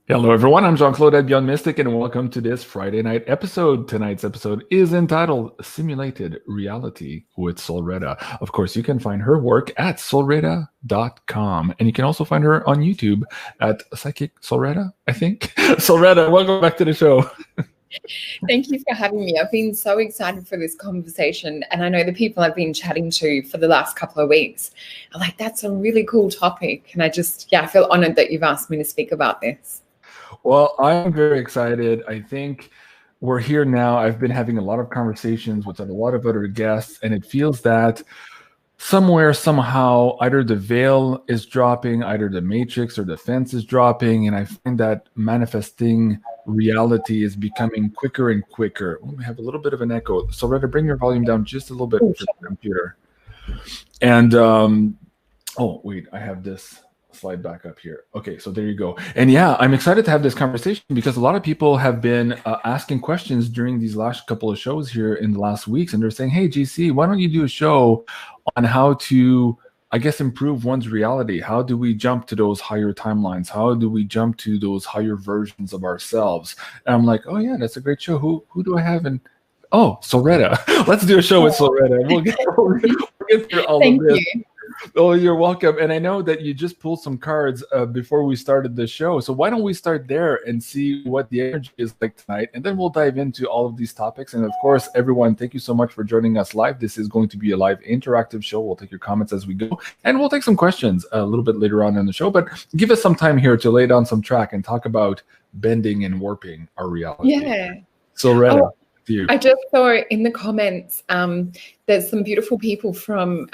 Hello, everyone. I'm Jean-Claude at BeyondMystic, and welcome to this Friday night episode. Tonight's episode is entitled Simulated Reality with Solreta. Of course, you can find her work at solreta.com, and you can also find her on YouTube at Psychic Solreta, I think. Solreta, welcome back to the show. Thank you for having me. I've been so excited for this conversation, and I know the people I've been chatting to for the last couple of weeks are like, that's a really cool topic. And I feel honored that you've asked me to speak about this. Well, I'm very excited. I think we're here now. I've been having a lot of conversations with a lot of other guests, and it feels that somewhere, somehow, either the veil is dropping, either the matrix or the fence is dropping, and I find that manifesting reality is becoming quicker and quicker. Oh, we have a little bit of an echo. So, Retta, bring your volume down just a little bit for the computer. And, oh, wait, I have this. Slide back up here. Okay, so there you go. And yeah, I'm excited to have this conversation because a lot of people have been asking questions during these last couple of shows here in the last weeks, and they're saying, hey, GC, why don't you do a show on how to, I guess, improve one's reality? How do we jump to those higher timelines? How do we jump to those higher versions of ourselves? And I'm like, oh yeah, that's a great show. Who do I have? And oh, Solreta. Let's do a show with Solreta. We'll get through all of this. You. Oh, you're welcome. And I know that you just pulled some cards before we started the show. So why don't we start there and see what the energy is like tonight? And then we'll dive into all of these topics. And of course, everyone, thank you so much for joining us live. This is going to be a live interactive show. We'll take your comments as we go. And we'll take some questions a little bit later on in the show. But give us some time here to lay down some track and talk about bending and warping our reality. Yeah. So, Retta. I just saw in the comments there's some beautiful people from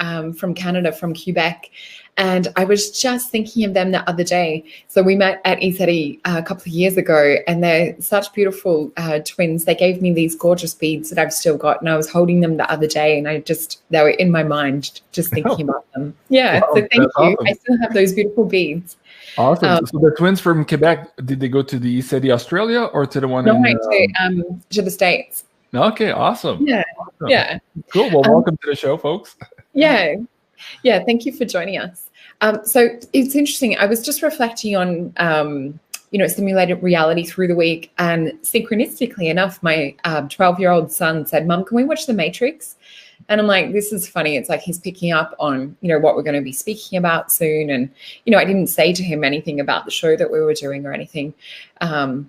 Canada, from Quebec, and I was just thinking of them the other day. So we met at ECETI a couple of years ago, and they're such beautiful twins. They gave me these gorgeous beads that I've still got, and I was holding them the other day, and they were in my mind just thinking about them. Yeah, wow, so thank you. Awesome. I still have those beautiful beads. Awesome. So the twins from Quebec, did they go to the ECETI Australia or to the one to the States? Okay, awesome. Yeah, awesome. Yeah. Cool. Well, welcome to the show, folks. Yeah. Thank you for joining us. So it's interesting. I was just reflecting on, simulated reality through the week, and synchronistically enough, my 12-year-old son said, "Mum, can we watch The Matrix?" And I'm like, this is funny. It's like he's picking up on, what we're going to be speaking about soon. And, I didn't say to him anything about the show that we were doing or anything. So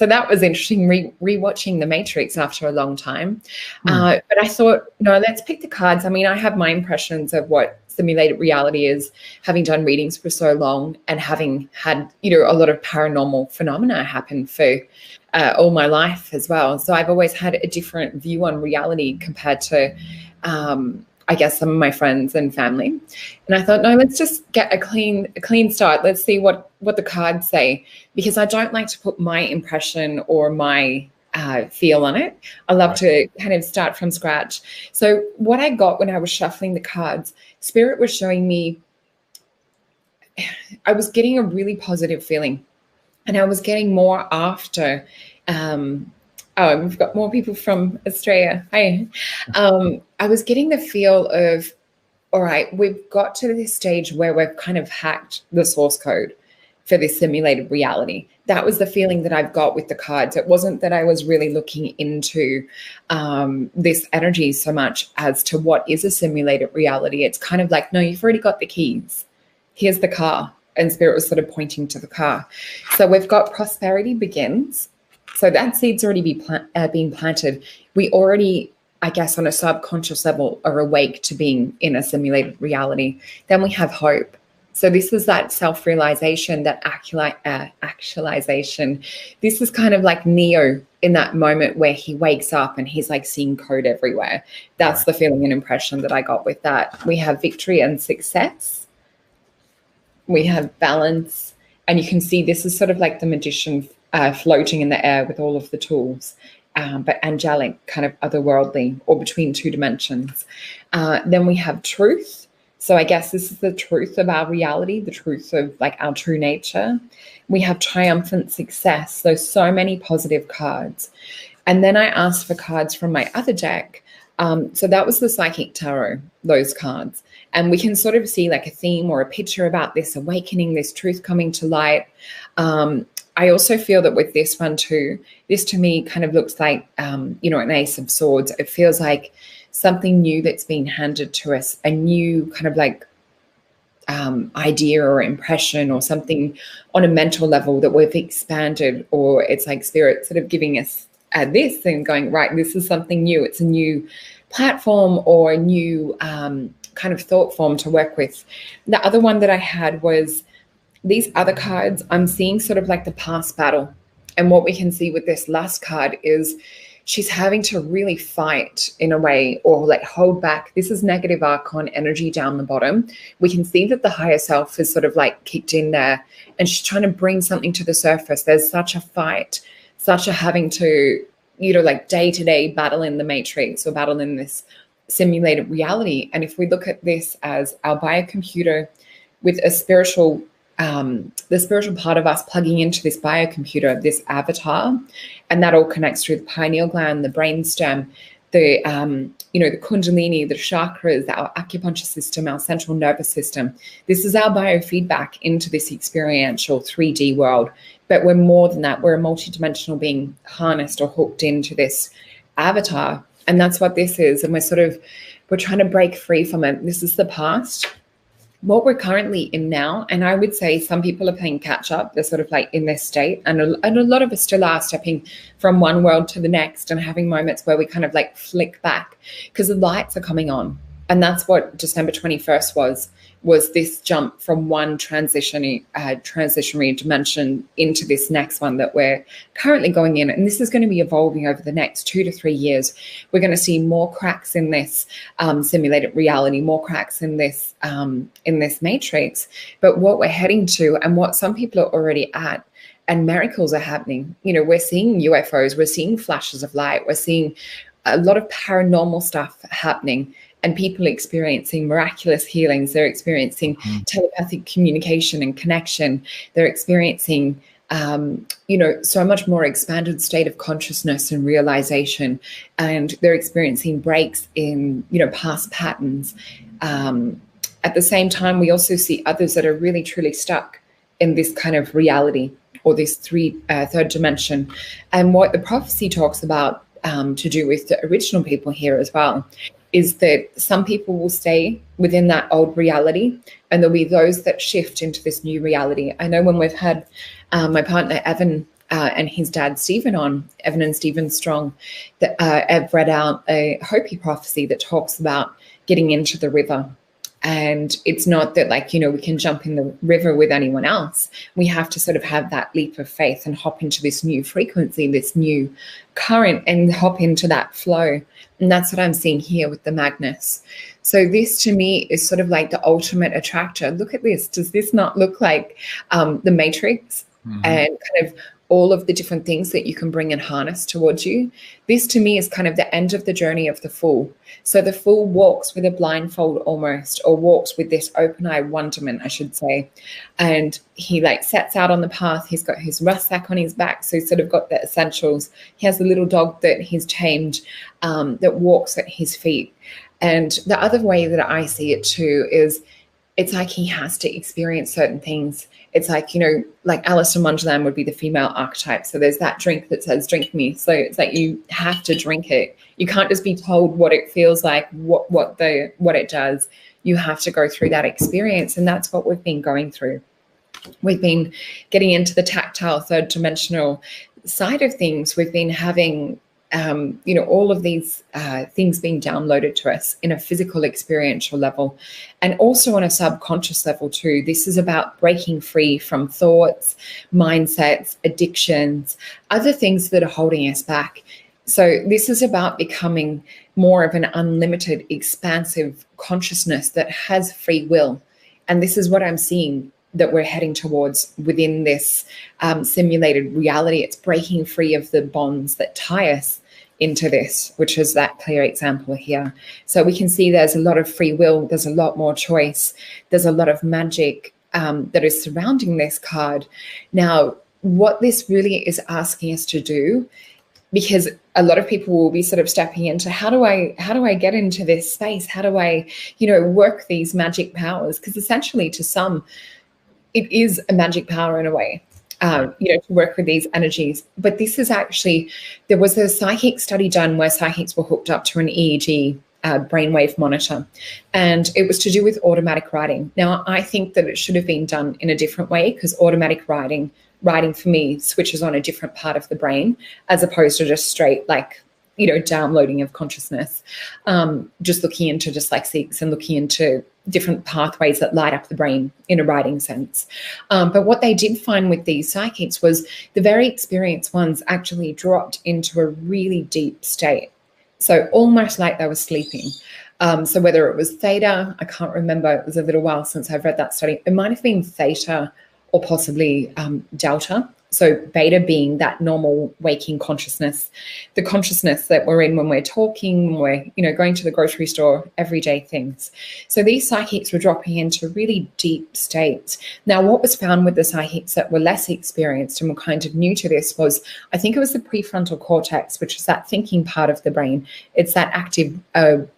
that was interesting, rewatching The Matrix after a long time. But I thought, let's pick the cards. I mean, I have my impressions of what simulated reality is, having done readings for so long and having had, a lot of paranormal phenomena happen for all my life as well. So I've always had a different view on reality compared to, I guess, some of my friends and family. And I thought, no, let's just get a clean start. Let's see what the cards say, because I don't like to put my impression or my feel on it. I love to kind of start from scratch. So what I got when I was shuffling the cards, Spirit was showing me, I was getting a really positive feeling, and I was getting more after, we've got more people from Australia. Hi. I was getting the feel of, all right, we've got to this stage where we've kind of hacked the source code for this simulated reality. That was the feeling that I've got with the cards. It wasn't that I was really looking into this energy so much as to what is a simulated reality. It's kind of like, no, you've already got the keys. Here's the car. And Spirit was sort of pointing to the car. So we've got prosperity begins. So that seed's already being planted. We already, I guess, on a subconscious level are awake to being in a simulated reality. Then we have hope. So this is that self-realization, that actualization. This is kind of like Neo in that moment where he wakes up and he's like seeing code everywhere. That's the feeling and impression that I got with that. We have victory and success. We have balance. And you can see this is sort of like the magician floating in the air with all of the tools, but angelic, kind of otherworldly, or between two dimensions. Then we have truth. So I guess this is the truth of our reality, the truth of like our true nature. We have triumphant success. So many positive cards. And then I asked for cards from my other deck So that was the Psychic Tarot, those cards. And we can sort of see like a theme or a picture about this awakening, this truth coming to light. I also feel that with this one too, this to me kind of looks like, you know, an Ace of Swords. It feels like something new that's been handed to us, a new kind of like idea or impression or something on a mental level that we've expanded, or it's like spirit sort of giving us this and going, right, this is something new. It's a new platform or a new kind of thought form to work with. The other one that I had was these other cards. I'm seeing sort of like the past battle. And what we can see with this last card is she's having to really fight in a way, or like hold back. This is negative archon energy down the bottom. We can see that the higher self is sort of like kicked in there, and she's trying to bring something to the surface. There's such a fight, such a having to, you know, like day-to-day battle in the matrix or battle in this simulated reality. And if we look at this as our biocomputer with a spiritual the spiritual part of us plugging into this biocomputer, this avatar, and that all connects through the pineal gland, the brainstem, the you know, the kundalini, the chakras, our acupuncture system, our central nervous system. This is our biofeedback into this experiential 3D world. But we're more than that. We're a multidimensional being harnessed or hooked into this avatar. And that's what this is. And we're trying to break free from it. This is the past. What we're currently in now, and I would say some people are playing catch up. They're sort of like in this state, and a lot of us still are stepping from one world to the next and having moments where we kind of like flick back because the lights are coming on. And that's what December 21st was this jump from one transitionary dimension into this next one that we're currently going in. And this is going to be evolving over the next 2 to 3 years. We're going to see more cracks in this simulated reality, more cracks in this matrix. But what we're heading to, and what some people are already at, and miracles are happening. You know, we're seeing UFOs, we're seeing flashes of light, we're seeing a lot of paranormal stuff happening. And people experiencing miraculous healings. They're experiencing telepathic communication and connection. They're experiencing, you know, so much more expanded state of consciousness and realization. And they're experiencing breaks in, you know, past patterns. At the same time, we also see others that are really, truly stuck in this kind of reality or this third dimension. And what the prophecy talks about to do with the original people here as well is that some people will stay within that old reality, and there'll be those that shift into this new reality. I know when we've had my partner Evan and his dad Stephen on, Evan and Stephen Strong, that Ev read out a Hopi prophecy that talks about getting into the river. And it's not that, like, you know, we can jump in the river with anyone else. We have to sort of have that leap of faith and hop into this new frequency, this new current, and hop into that flow. And that's what I'm seeing here with the Magnus. So this to me is sort of like the ultimate attractor. Look at this. Does this not look like the Matrix? And kind of all of the different things that you can bring and harness towards you? This to me is kind of the end of the journey of the Fool. So the Fool walks with a blindfold almost, or walks with this open-eye wonderment, I should say. And he like sets out on the path. He's got his rucksack on his back, so he's sort of got the essentials. He has a little dog that he's tamed that walks at his feet. And the other way that I see it too is it's like he has to experience certain things. It's like, you know, like Alice in Wonderland would be the female archetype. So there's that drink that says, drink me. So it's like you have to drink it. You can't just be told what it feels like, what it does. You have to go through that experience. And that's what we've been going through. We've been getting into the tactile, third dimensional side of things. We've been having you know, all of these things being downloaded to us in a physical experiential level, and also on a subconscious level too. This is about breaking free from thoughts, mindsets, addictions, other things that are holding us back. So this is about becoming more of an unlimited, expansive consciousness that has free will. And this is what I'm seeing that we're heading towards within this simulated reality. It's breaking free of the bonds that tie us into this, which is that clear example here. So we can see there's a lot of free will. There's a lot more choice. There's a lot of magic that is surrounding this card. Now, what this really is asking us to do because a lot of people will be sort of stepping into how do I get into this space? How do I, work these magic powers? Because essentially to some, it is a magic power in a way, to work with these energies. But this is actually, there was a psychic study done where psychics were hooked up to an EEG brainwave monitor, and it was to do with automatic writing. Now, I think that it should have been done in a different way, because automatic writing for me switches on a different part of the brain, as opposed to just straight downloading of consciousness, just looking into dyslexics and looking into different pathways that light up the brain in a writing sense. But what they did find with these psychics was the very experienced ones actually dropped into a really deep state. So almost like they were sleeping. So whether it was theta, I can't remember, it was a little while since I've read that study. It might have been theta or possibly delta. So beta being that normal waking consciousness, the consciousness that we're in when we're talking, when we're, going to the grocery store, everyday things. So these psychics were dropping into really deep states. Now, what was found with the psychics that were less experienced and were kind of new to this was, I think it was the prefrontal cortex, which is that thinking part of the brain. It's that active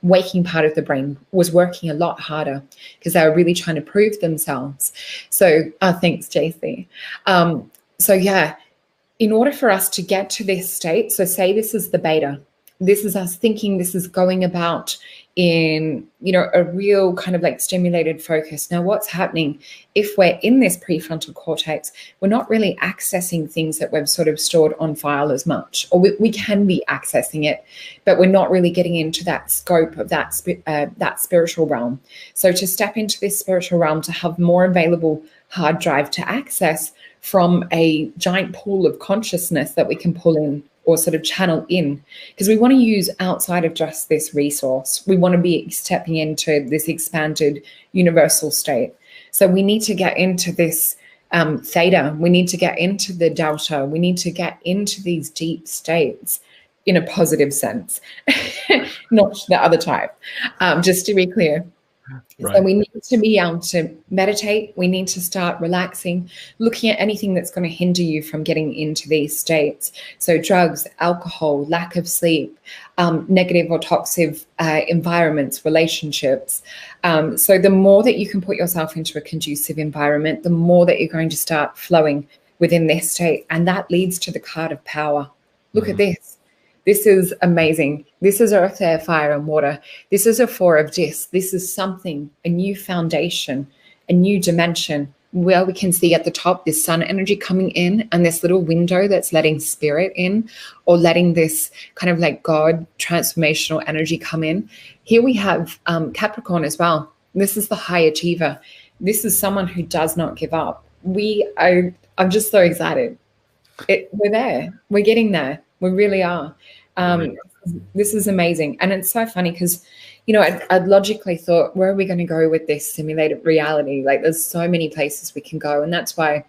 waking part of the brain was working a lot harder because they were really trying to prove themselves. So thanks, JC. So yeah, in order for us to get to this state, so say this is the beta, this is us thinking, this is going about in, a real kind of like stimulated focus. Now, what's happening if we're in this prefrontal cortex, we're not really accessing things that we've sort of stored on file as much, or we can be accessing it, but we're not really getting into that scope of that spiritual realm. So to step into this spiritual realm, to have more available hard drive to access from a giant pool of consciousness that we can pull in or sort of channel in, because we want to use outside of just this resource. We want to be stepping into this expanded universal state. So we need to get into this theta. We need to get into the delta. We need to get into these deep states in a positive sense, not the other type, just to be clear. Right. So we need to be able to meditate. We need to start relaxing, looking at anything that's going to hinder you from getting into these states. So drugs, alcohol, lack of sleep, negative or toxic environments, relationships. So the more that you can put yourself into a conducive environment, the more that you're going to start flowing within this state. And that leads to the card of power. Look at this. This is amazing. This is earth, air, fire, and water. This is a four of discs. This is something, a new foundation, a new dimension, where we can see at the top this sun energy coming in and this little window that's letting spirit in, or letting this kind of like God transformational energy come in. Here we have Capricorn as well. This is the high achiever. This is someone who does not give up. I'm just so excited. We're there. We're getting there. We really are. This is amazing. And it's so funny because, I'd logically thought, where are we going to go with this simulated reality? Like, there's so many places we can go. And that's why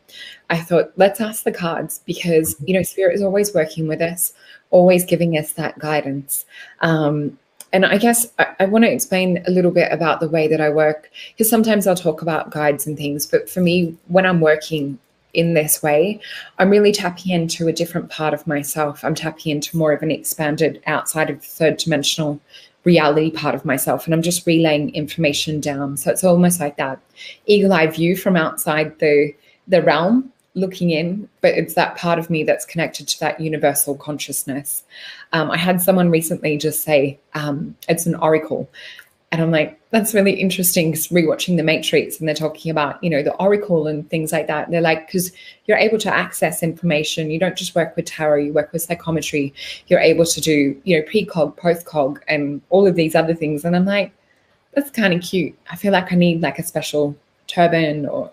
I thought, let's ask the cards, because, Spirit is always working with us, always giving us that guidance. And I guess I want to explain a little bit about the way that I work, because sometimes I'll talk about guides and things. But for me, when I'm working in this way, I'm really tapping into a different part of myself. I'm tapping into more of an expanded, outside of the third dimensional reality part of myself, and I'm just relaying information down. So it's almost like that eagle eye view from outside the realm looking in, but it's that part of me that's connected to that universal consciousness. I had someone recently just say it's an oracle. And I'm like, that's really interesting, because rewatching The Matrix, and they're talking about, the oracle and things like that. And they're like, because you're able to access information. You don't just work with tarot, you work with psychometry. You're able to do, pre-cog, post-cog, and all of these other things. And I'm like, that's kind of cute. I feel like I need like a special turban or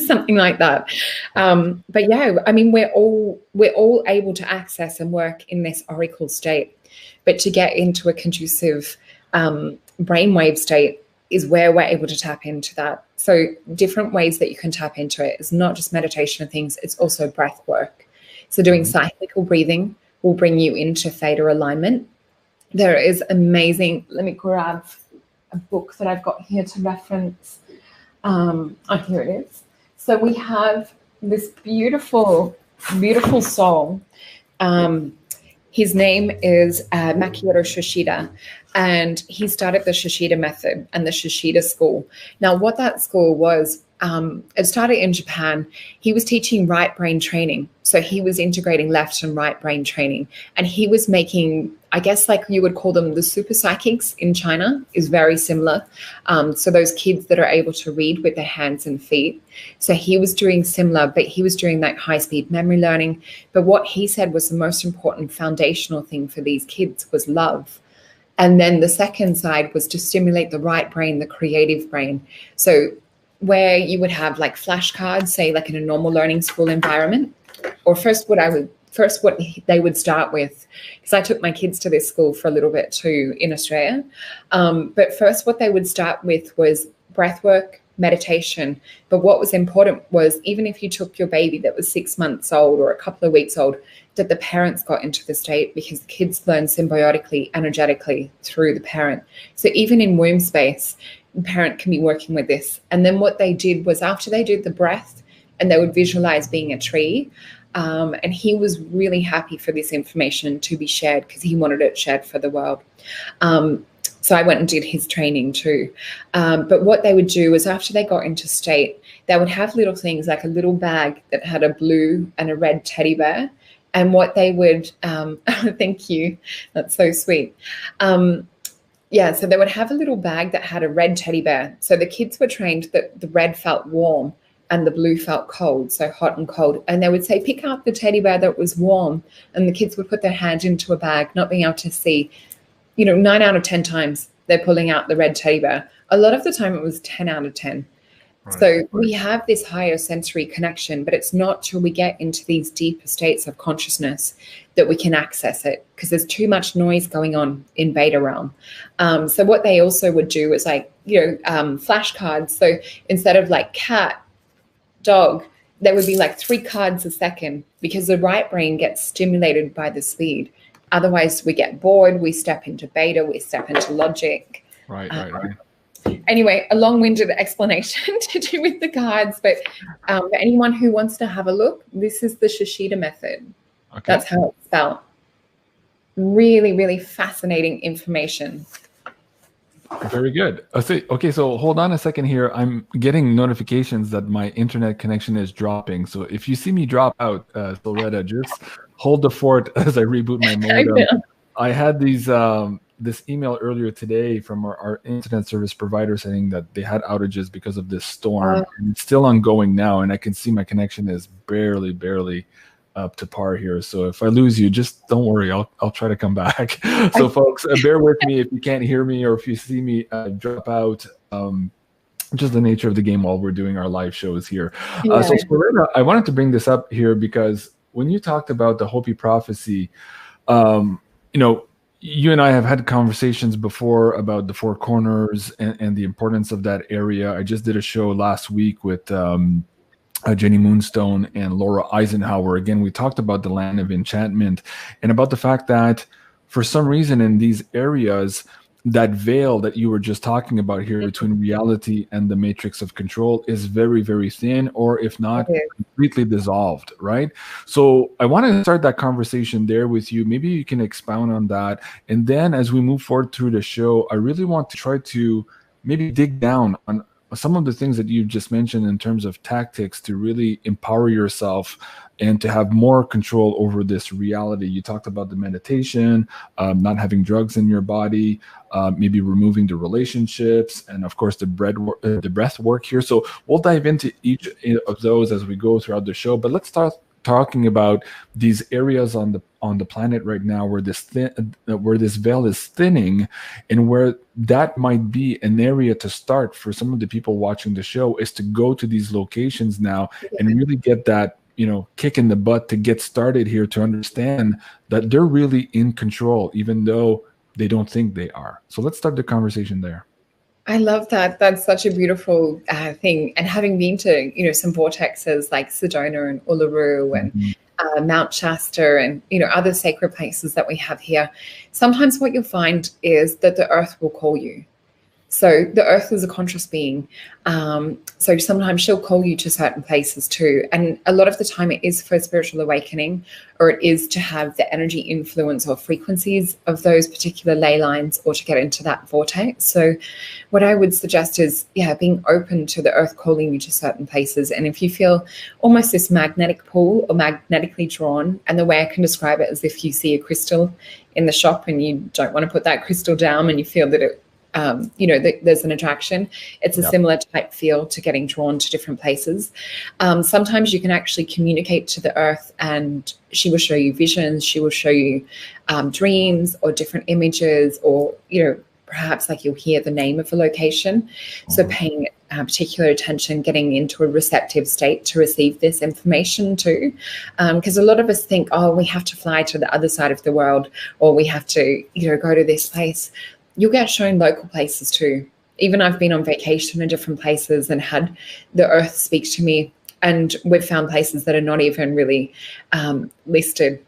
something like that. But yeah, I mean, we're all able to access and work in this oracle state. But to get into a conducive brainwave state is where we're able to tap into that. So different ways that you can tap into it is not just meditation and things, it's also breath work. So doing cyclical breathing will bring you into theta alignment. There is amazing, let me grab a book that I've got here to reference. Here it is. So we have this beautiful, beautiful soul. His name is Makoto Shoshida, and he started the Shoshida method and the Shoshida school. Now, what that school was, it started in Japan. He was teaching right brain training. So he was integrating left and right brain training. And he was making, I guess, like you would call them the super psychics in China, is very similar. So those kids that are able to read with their hands and feet. So he was doing similar, but he was doing that high-speed memory learning. But what he said was the most important foundational thing for these kids was love. And then the second side was to stimulate the right brain, the creative brain. So where you would have like flashcards, say like in a normal learning school environment, or what they would start with, because I took my kids to this school for a little bit too in Australia. But first what they would start with was breath work, meditation. But what was important was, even if you took your baby that was 6 months old or a couple of weeks old, that the parents got into the state, because the kids learn symbiotically, energetically through the parent. So even in womb space, the parent can be working with this. And then what they did was, after they did the breath, and they would visualize being a tree, and he was really happy for this information to be shared, because he wanted it shared for the world. So I went and did his training too. But what they would do is, after they got into state, they would have little things like a little bag that had a blue and a red teddy bear. And what they would, thank you, that's so sweet. So they would have a little bag that had a red teddy bear. So the kids were trained that the red felt warm and the blue felt cold, so hot and cold. And they would say, pick out the teddy bear that was warm. And the kids would put their hand into a bag, not being able to see. 9 out of 10 times they're pulling out the red teddy bear. A lot of the time it was 10 out of 10. Right. So we have this higher sensory connection, but it's not till we get into these deeper states of consciousness that we can access it, because there's too much noise going on in beta realm. So what they also would do is flashcards. So instead of like cat, dog, there would be like 3 cards a second, because the right brain gets stimulated by the speed. Otherwise we get bored, we step into beta, we step into logic. Right. Anyway, a long-winded explanation to do with the cards, but for anyone who wants to have a look, this is the Shoshida method. Okay. That's how it's spelled. Really, really fascinating information. Very good. Okay, so hold on a second here. I'm getting notifications that my internet connection is dropping. So if you see me drop out, Solreta, just hold the fort as I reboot my modem. I had this email earlier today from our internet service provider saying that they had outages because of this storm. And it's still ongoing now, and I can see my connection is barely up to par here. So if I lose you, just don't worry. I'll try to come back. So folks, bear with me if you can't hear me or if you see me drop out. Just the nature of the game while we're doing our live shows here. So Solreta, I wanted to bring this up here because when you talked about the Hopi prophecy, you and I have had conversations before about the Four Corners and the importance of that area. I just did a show last week with Jenny Moonstone and Laura Eisenhower. Again, we talked about the land of enchantment and about the fact that for some reason in these areas, that veil that you were just talking about here between reality and the matrix of control is very, very thin, or if not completely dissolved, right? So I want to start that conversation there with you. Maybe you can expound on that. And then as we move forward through the show, I really want to try to maybe dig down on some of the things that you just mentioned in terms of tactics to really empower yourself and to have more control over this reality. You talked about the meditation, not having drugs in your body, maybe removing the relationships, and of course the breath work here. So we'll dive into each of those as we go throughout the show. But let's start talking about these areas on the planet right now where this veil is thinning, and where that might be an area to start for some of the people watching the show is to go to these locations now and really get that kick in the butt to get started here, to understand that they're really in control, even though they don't think they are. So let's start the conversation there. I love that. That's such a beautiful thing. And having been to, some vortexes like Sedona and Uluru and Mount Shasta and, other sacred places that we have here, sometimes what you'll find is that the earth will call you. So the earth is a conscious being. So sometimes she'll call you to certain places too. And a lot of the time it is for spiritual awakening, or it is to have the energy influence or frequencies of those particular ley lines, or to get into that vortex. So what I would suggest is, being open to the earth calling you to certain places. And if you feel almost this magnetic pull or magnetically drawn, and the way I can describe it is if you see a crystal in the shop and you don't want to put that crystal down, and you feel that it there's an attraction. It's a similar type feel to getting drawn to different places. Sometimes you can actually communicate to the earth, and she will show you visions. She will show you dreams or different images, or, perhaps like you'll hear the name of a location. So paying particular attention, getting into a receptive state to receive this information too. Because a lot of us think, we have to fly to the other side of the world, or we have to, go to this place. You'll get shown local places too. Even I've been on vacation in different places and had the earth speak to me, and we've found places that are not even really listed,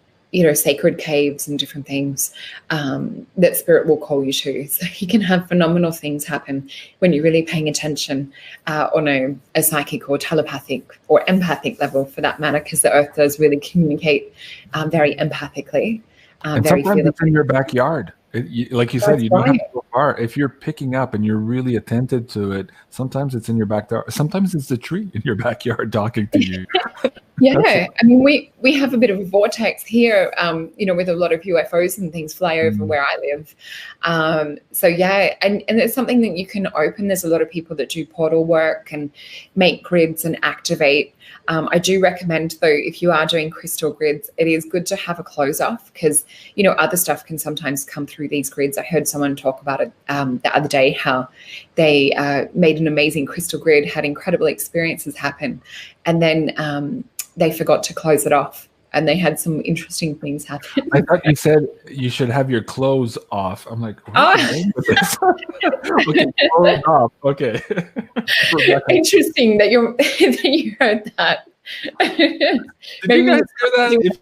sacred caves and different things that spirit will call you to. So you can have phenomenal things happen when you're really paying attention on a psychic or telepathic or empathic level, for that matter, because the earth does really communicate very empathically. And sometimes it's in your backyard. Like you said, you don't have to go far. If you're picking up and you're really attentive to it, sometimes it's in your backyard. Sometimes it's the tree in your backyard talking to you. I mean, we have a bit of a vortex here, with a lot of UFOs and things fly over where I live. And it's something that you can open. There's a lot of people that do portal work and make grids and activate. I do recommend, though, if you are doing crystal grids, it is good to have a close off, because, other stuff can sometimes come through these grids. I heard someone talk about it the other day, how they made an amazing crystal grid, had incredible experiences happen, and then they forgot to close it off, and they had some interesting things happen. I thought you said you should have your clothes off. I'm like, okay, clothes off. Okay. Interesting that you heard that. Did you guys hear that? If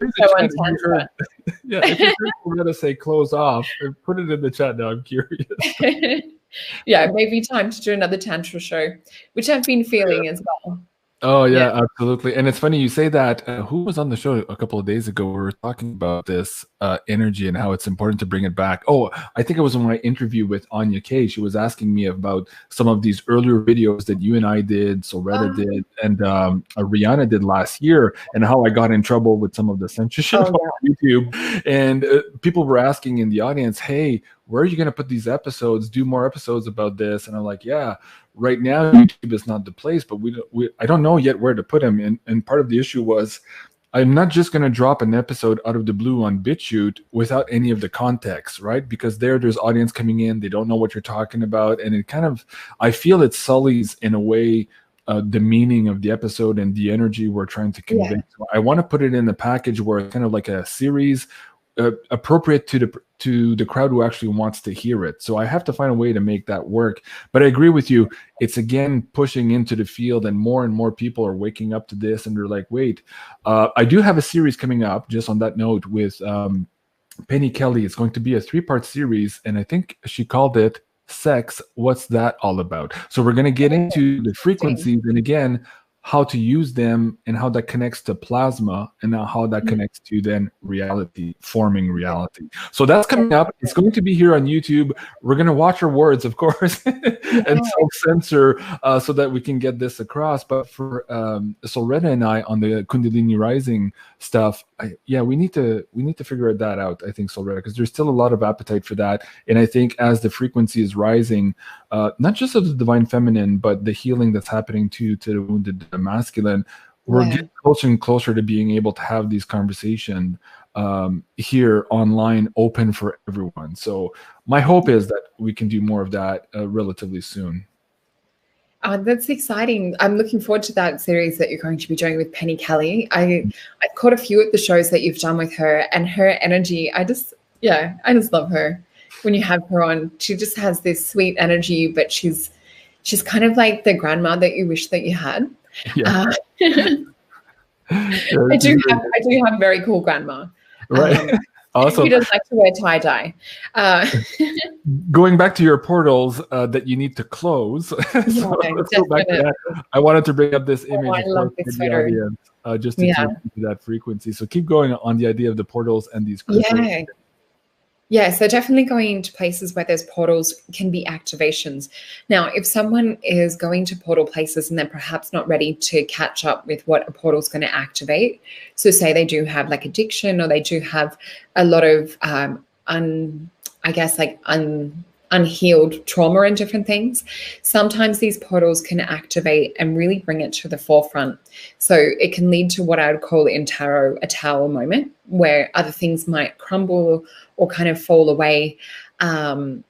you're going to say clothes off, put it in the chat now. I'm curious. Maybe time to do another Tantra show, which I've been feeling as well. Oh, yeah, absolutely. And it's funny you say that. Who was on the show a couple of days ago? We were talking about this energy and how it's important to bring it back. Oh, I think it was in my interview with Anya Kay. She was asking me about some of these earlier videos that you and I did, Solreta did, and Rihanna did last year, and how I got in trouble with some of the censorship on YouTube. And people were asking in the audience, hey, where are you going to put these episodes? Do more episodes about this. And I'm like, right now YouTube is not the place, but I don't know yet where to put them. And part of the issue was, I'm not just going to drop an episode out of the blue on BitChute without any of the context, right? Because there's audience coming in, they don't know what you're talking about, and it kind of, I feel it sullies in a way the meaning of the episode and the energy we're trying to convey. So I want to put it in the package where it's kind of like a series appropriate to the crowd who actually wants to hear it. So I have to find a way to make that work. But I agree with you. It's again pushing into the field, and more people are waking up to this, and they're like, wait, I do have a series coming up, just on that note, with Penny Kelly. It's going to be a 3-part series, and I think she called it Sex, What's That All About? So we're going to get into the frequencies, and again, how to use them, and how that connects to plasma, and now how that connects to then reality, forming reality. So that's coming up. It's going to be here on YouTube. We're going to watch our words, of course, and self-censor so that we can get this across. But for Solreta and I on the Kundalini Rising stuff, we need to figure that out, I think, Solreta, because there's still a lot of appetite for that. And I think as the frequency is rising, not just of the divine feminine, but the healing that's happening to the wounded masculine, we're getting closer and closer to being able to have these conversations here online, open for everyone. So my hope is that we can do more of that relatively soon. That's exciting. I'm looking forward to that series that you're going to be doing with Penny Kelly. I've caught a few at the shows that you've done with her, and her energy, I just love her. When you have her on, she just has this sweet energy, but she's kind of like the grandma that you wish that you had. I do have very cool grandma. Right. Awesome. Who doesn't like to wear tie-dye? Going back to your portals that you need to close. So let's go back to that. I wanted to bring up this image I love this for the audience, just to take you to that frequency. So keep going on the idea of the portals and these crystals. Yeah, so definitely going into places where there's portals can be activations. Now, if someone is going to portal places and they're perhaps not ready to catch up with what a portal is going to activate, so say they do have like addiction, or they do have a lot of unhealed trauma and different things, sometimes these portals can activate and really bring it to the forefront. So it can lead to what I would call in tarot a tower moment, where other things might crumble or kind of fall away. So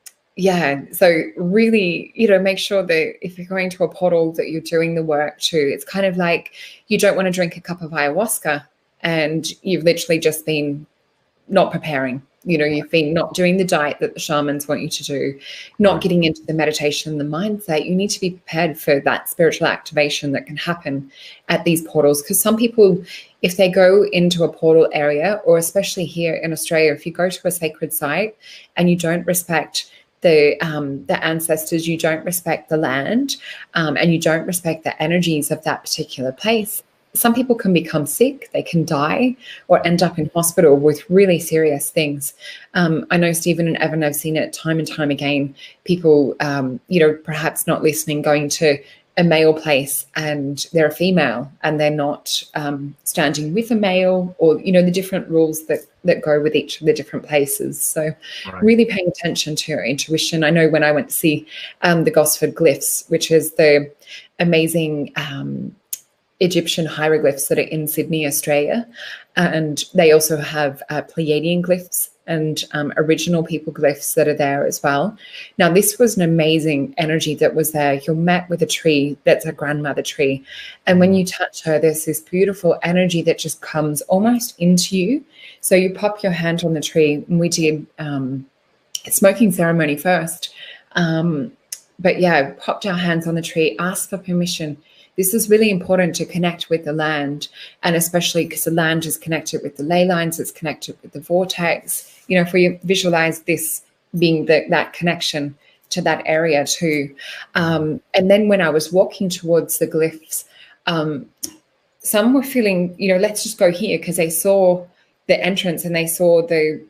really, make sure that if you're going to a portal that you're doing the work too. It's kind of like you don't want to drink a cup of ayahuasca and you've literally just been not preparing. You've been not doing the diet that the shamans want you to do, not getting into the meditation and the mindset. You need to be prepared for that spiritual activation that can happen at these portals. Because some people, if they go into a portal area, or especially here in Australia, if you go to a sacred site and you don't respect the ancestors, you don't respect the land, and you don't respect the energies of that particular place, some people can become sick, they can die, or end up in hospital with really serious things. I know Stephen and Evan have seen it time and time again. People, perhaps not listening, going to a male place and they're a female and they're not standing with a male, or, the different rules that go with each of the different places. So really paying attention to your intuition. I know when I went to see the Gosford glyphs, which is the amazing Egyptian hieroglyphs that are in Sydney, Australia, and they also have Pleiadian glyphs and original people glyphs that are there as well. Now, this was an amazing energy that was there. You're met with a tree that's a grandmother tree, and when you touch her, there's this beautiful energy that just comes almost into you. So you pop your hand on the tree, and we did a smoking ceremony first, popped our hands on the tree, asked for permission. This is really important to connect with the land, and especially because the land is connected with the ley lines, it's connected with the vortex. If we visualize this being that connection to that area too. And then when I was walking towards the glyphs, some were feeling, let's just go here, because they saw the entrance and they saw the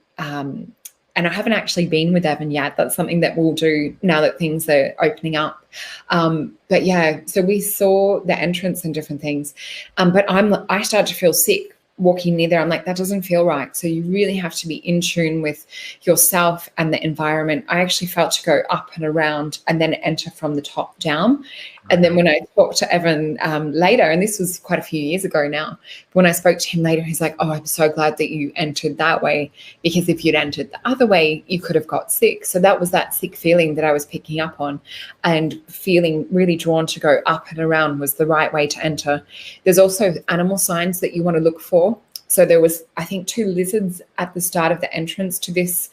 and I haven't actually been with Evan yet. That's something that we'll do now that things are opening up. So we saw the entrance and different things. But I started to feel sick walking near there. I'm like, that doesn't feel right. So you really have to be in tune with yourself and the environment. I actually felt to go up and around and then enter from the top down. And then when I talked to Evan later, and this was quite a few years ago now, when I spoke to him later, he's like, oh, I'm so glad that you entered that way, because if you'd entered the other way, you could have got sick. So that was that sick feeling that I was picking up on, and feeling really drawn to go up and around was the right way to enter. There's also animal signs that you want to look for. So there was, I think, 2 lizards at the start of the entrance to this.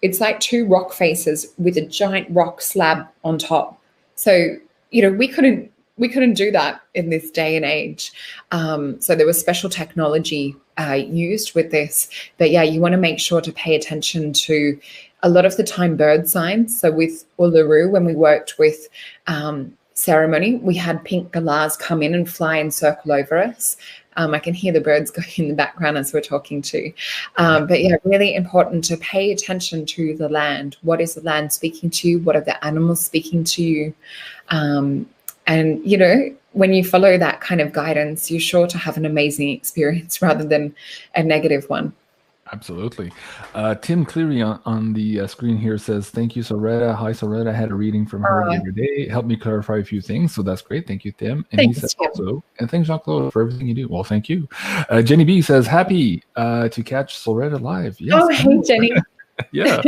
It's like 2 rock faces with a giant rock slab on top. So, we couldn't do that in this day and age. So there was special technology used with this. But you want to make sure to pay attention to a lot of the time bird signs. So with Uluru, when we worked with ceremony, we had pink galahs come in and fly and circle over us. I can hear the birds going in the background as we're talking to. Really important to pay attention to the land. What is the land speaking to you? What are the animals speaking to you? When you follow that kind of guidance, you're sure to have an amazing experience rather than a negative one. Absolutely. Tim Cleary on the screen here says, thank you, Solreta. Hi, Solreta. I had a reading from her the other day. Helped me clarify a few things. So that's great. Thank you, Tim. And thanks, he says also, and thanks, Jean-Claude, for everything you do. Well, thank you. Jenny B says, happy to catch Solreta live. Yes. Oh, hey, Jenny. Yeah.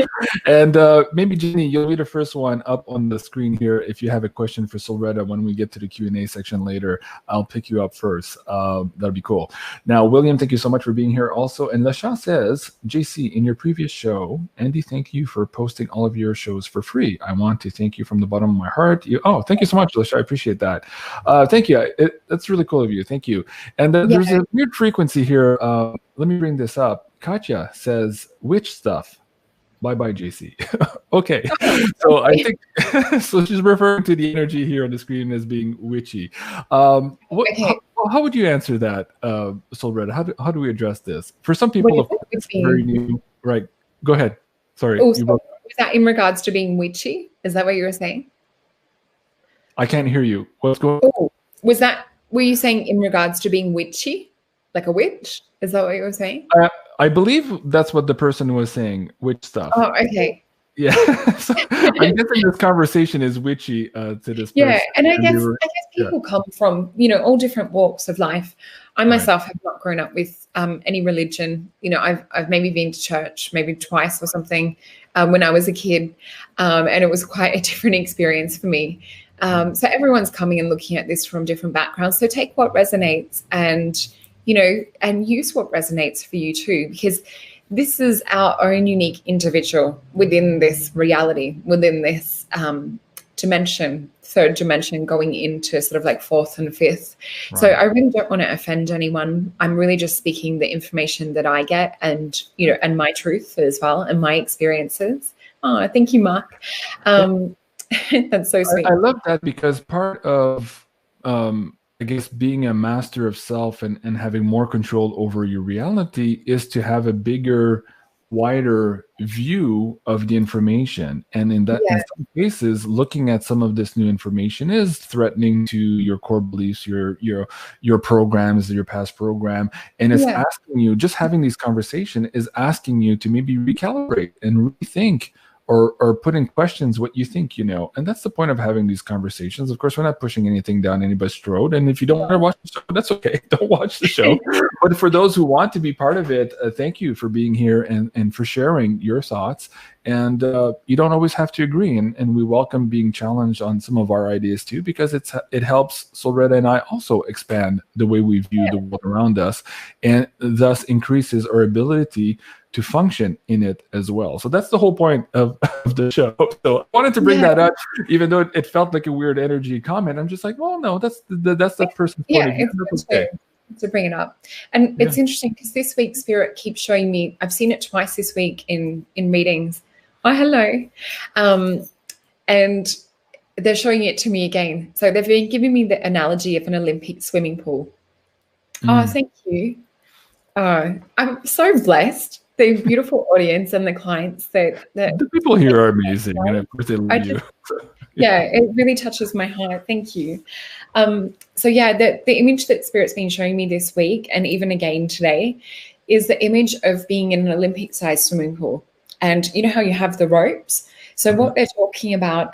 And maybe, Jenny, you'll be the first one up on the screen here. If you have a question for Solreta when we get to the Q&A section later, I'll pick you up first. That'll be cool. Now, William, thank you so much for being here also. And Lasha says, JC, in your previous show, Andy, thank you for posting all of your shows for free. I want to thank you from the bottom of my heart. Thank you so much, Lasha. I appreciate that. Thank you. That's really cool of you. Thank you. And there's a weird frequency here. Let me bring this up. Katya says, "Which stuff?" Bye, JC. Okay, so I think so. She's referring to the energy here on the screen as being witchy. Okay. How would you answer that, Solreta? How do we address this? For some What people, is of course, it it's with very being? new. Right. Go ahead. Sorry, Oh, you so broke. was that in regards to being witchy? Is that what you were saying? I can't hear you. What's going? Oh, were you saying in regards to being witchy? Like a witch? Is that what you were saying? I believe that's what the person was saying. Which stuff? Oh, okay. Yeah. So I'm guessing this conversation is witchy to this Yeah, person, and I and they guess were. Yeah. people come from, all different walks of life. I Right. myself have not grown up with any religion. I've maybe been to church maybe twice or something when I was a kid, and it was quite a different experience for me. So everyone's coming and looking at this from different backgrounds. So take what resonates, and and use what resonates for you too, because this is our own unique individual within this reality, within this third dimension, going into sort of like fourth and fifth. Right. So I really don't want to offend anyone. I'm really just speaking the information that I get, and and my truth as well, and my experiences. Oh, thank you, Mark. That's so sweet. I love that, because part of I guess being a master of self and having more control over your reality is to have a bigger, wider view of the information. And in some cases, looking at some of this new information is threatening to your core beliefs, your programs, your past program. And it's asking you, just having these conversations is asking you to maybe recalibrate and rethink, or put in questions what you think you know. And that's the point of having these conversations. Of course, we're not pushing anything down anybody's throat. And if you don't want to watch the show, that's okay. Don't watch the show. But for those who want to be part of it, thank you for being here and for sharing your thoughts. And you don't always have to agree. And we welcome being challenged on some of our ideas too, because it helps Solreta and I also expand the way we view the world around us, and thus increases our ability to function in it as well. So that's the whole point of the show. So I wanted to bring that up, even though it felt like a weird energy comment. I'm just like, well, no, that's that person's point of view. It's okay to bring it up. And it's interesting because this week Spirit keeps showing me, I've seen it twice this week in meetings. Oh, hello. And they're showing it to me again. So they've been giving me the analogy of an Olympic swimming pool. Oh, thank you. I'm so blessed. The beautiful audience and the clients that the people here are amazing, and of course they love you. It really touches my heart. Thank you. So the image that Spirit's been showing me this week, and even again today, is the image of being in an Olympic-sized swimming pool. And you know how you have the ropes? So what they're talking about,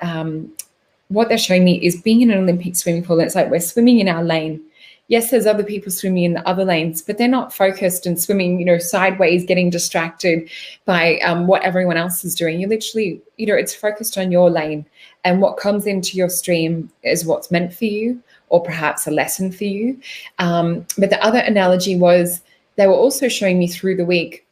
what they're showing me is being in an Olympic swimming pool. It's like we're swimming in our lane. Yes, there's other people swimming in the other lanes, but they're not focused and swimming, sideways, getting distracted by what everyone else is doing. You literally, it's focused on your lane, and what comes into your stream is what's meant for you, or perhaps a lesson for you. But the other analogy was, they were also showing me through the week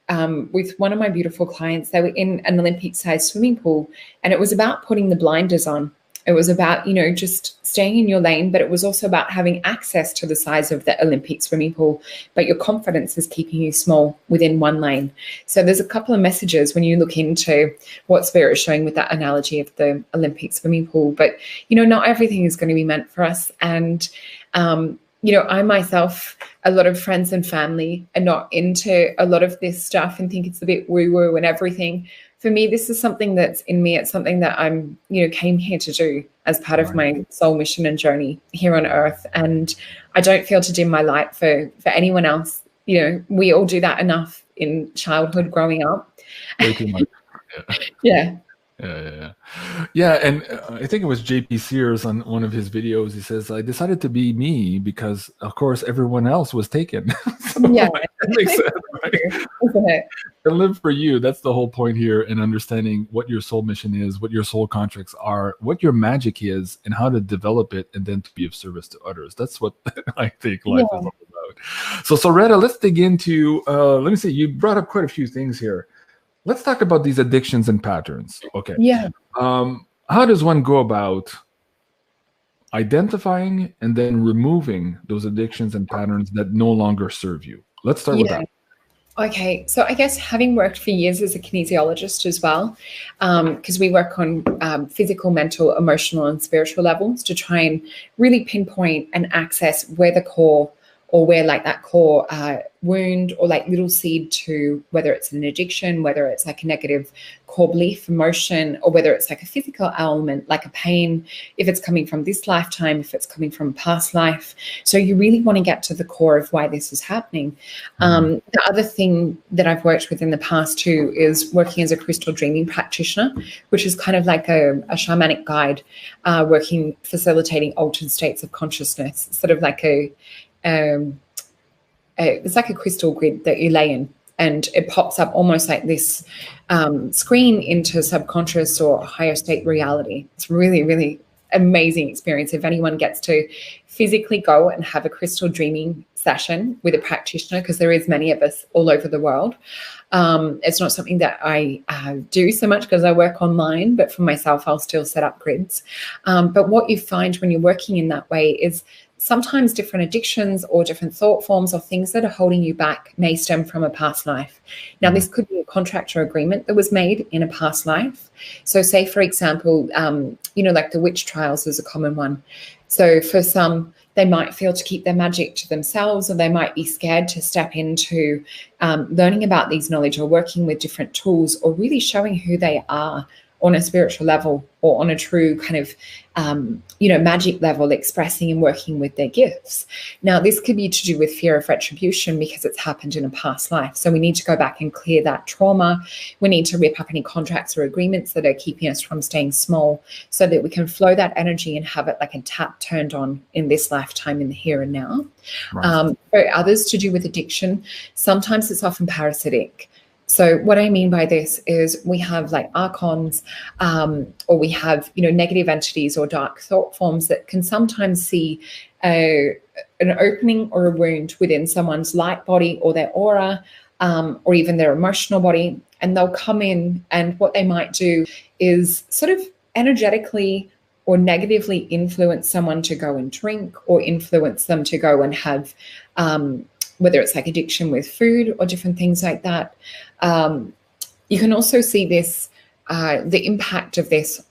with one of my beautiful clients. They were in an Olympic-sized swimming pool, and it was about putting the blinders on. It was about, just staying in your lane, but it was also about having access to the size of the Olympic swimming pool, but your confidence is keeping you small within one lane. So there's a couple of messages when you look into what Spirit is showing with that analogy of the Olympic swimming pool. But, not everything is going to be meant for us. And, I myself, a lot of friends and family are not into a lot of this stuff and think it's a bit woo-woo and everything. For me, this is something that's in me. It's something that I'm, came here to do as part of my soul mission and journey here on earth. And I don't feel to dim my light for anyone else. We all do that enough in childhood growing up. Way too much. Yeah. Yeah, and I think it was JP Sears on one of his videos. He says, I decided to be me because, of course, everyone else was taken. So that makes sense, right? Isn't it? And live for you. That's the whole point here, in understanding what your soul mission is, what your soul contracts are, what your magic is, and how to develop it, and then to be of service to others. That's what I think life is all about. So, Solreta, let's dig into, let me see, you brought up quite a few things here. Let's talk about these addictions and patterns. Okay. Yeah. How does one go about identifying and then removing those addictions and patterns that no longer serve you? Let's start with that. Okay, so I guess having worked for years as a kinesiologist as well, because we work on physical, mental, emotional, and spiritual levels to try and really pinpoint and access where the core, or where like that core wound or like little seed to, whether it's an addiction, whether it's like a negative core belief, emotion, or whether it's like a physical ailment, like a pain, if it's coming from this lifetime, if it's coming from past life. So you really want to get to the core of why this is happening. The other thing that I've worked with in the past too is working as a crystal dreaming practitioner, which is kind of like a shamanic guide, facilitating altered states of consciousness, sort of like it's like a crystal grid that you lay in, and it pops up almost like this screen into subconscious or higher state reality. It's really, really amazing experience. If anyone gets to physically go and have a crystal dreaming session with a practitioner, because there is many of us all over the world. It's not something that I do so much because I work online, but for myself, I'll still set up grids. But what you find when you're working in that way is sometimes different addictions or different thought forms or things that are holding you back may stem from a past life. Now, this could be a contract or agreement that was made in a past life. So say, for example, like the witch trials is a common one. So for some, they might feel to keep their magic to themselves, or they might be scared to step into learning about these knowledge or working with different tools, or really showing who they are on a spiritual level, or on a true kind of, magic level, expressing and working with their gifts. Now, this could be to do with fear of retribution because it's happened in a past life. So we need to go back and clear that trauma. We need to rip up any contracts or agreements that are keeping us from staying small, so that we can flow that energy and have it like a tap turned on in this lifetime, in the here and now. Right. For others, to do with addiction, sometimes it's often parasitic. So what I mean by this is we have like archons, or we have, negative entities or dark thought forms that can sometimes see an opening or a wound within someone's light body or their aura, or even their emotional body. And they'll come in, and what they might do is sort of energetically or negatively influence someone to go and drink, or influence them to go and have whether it's like addiction with food or different things like that. You can also see this, the impact of this,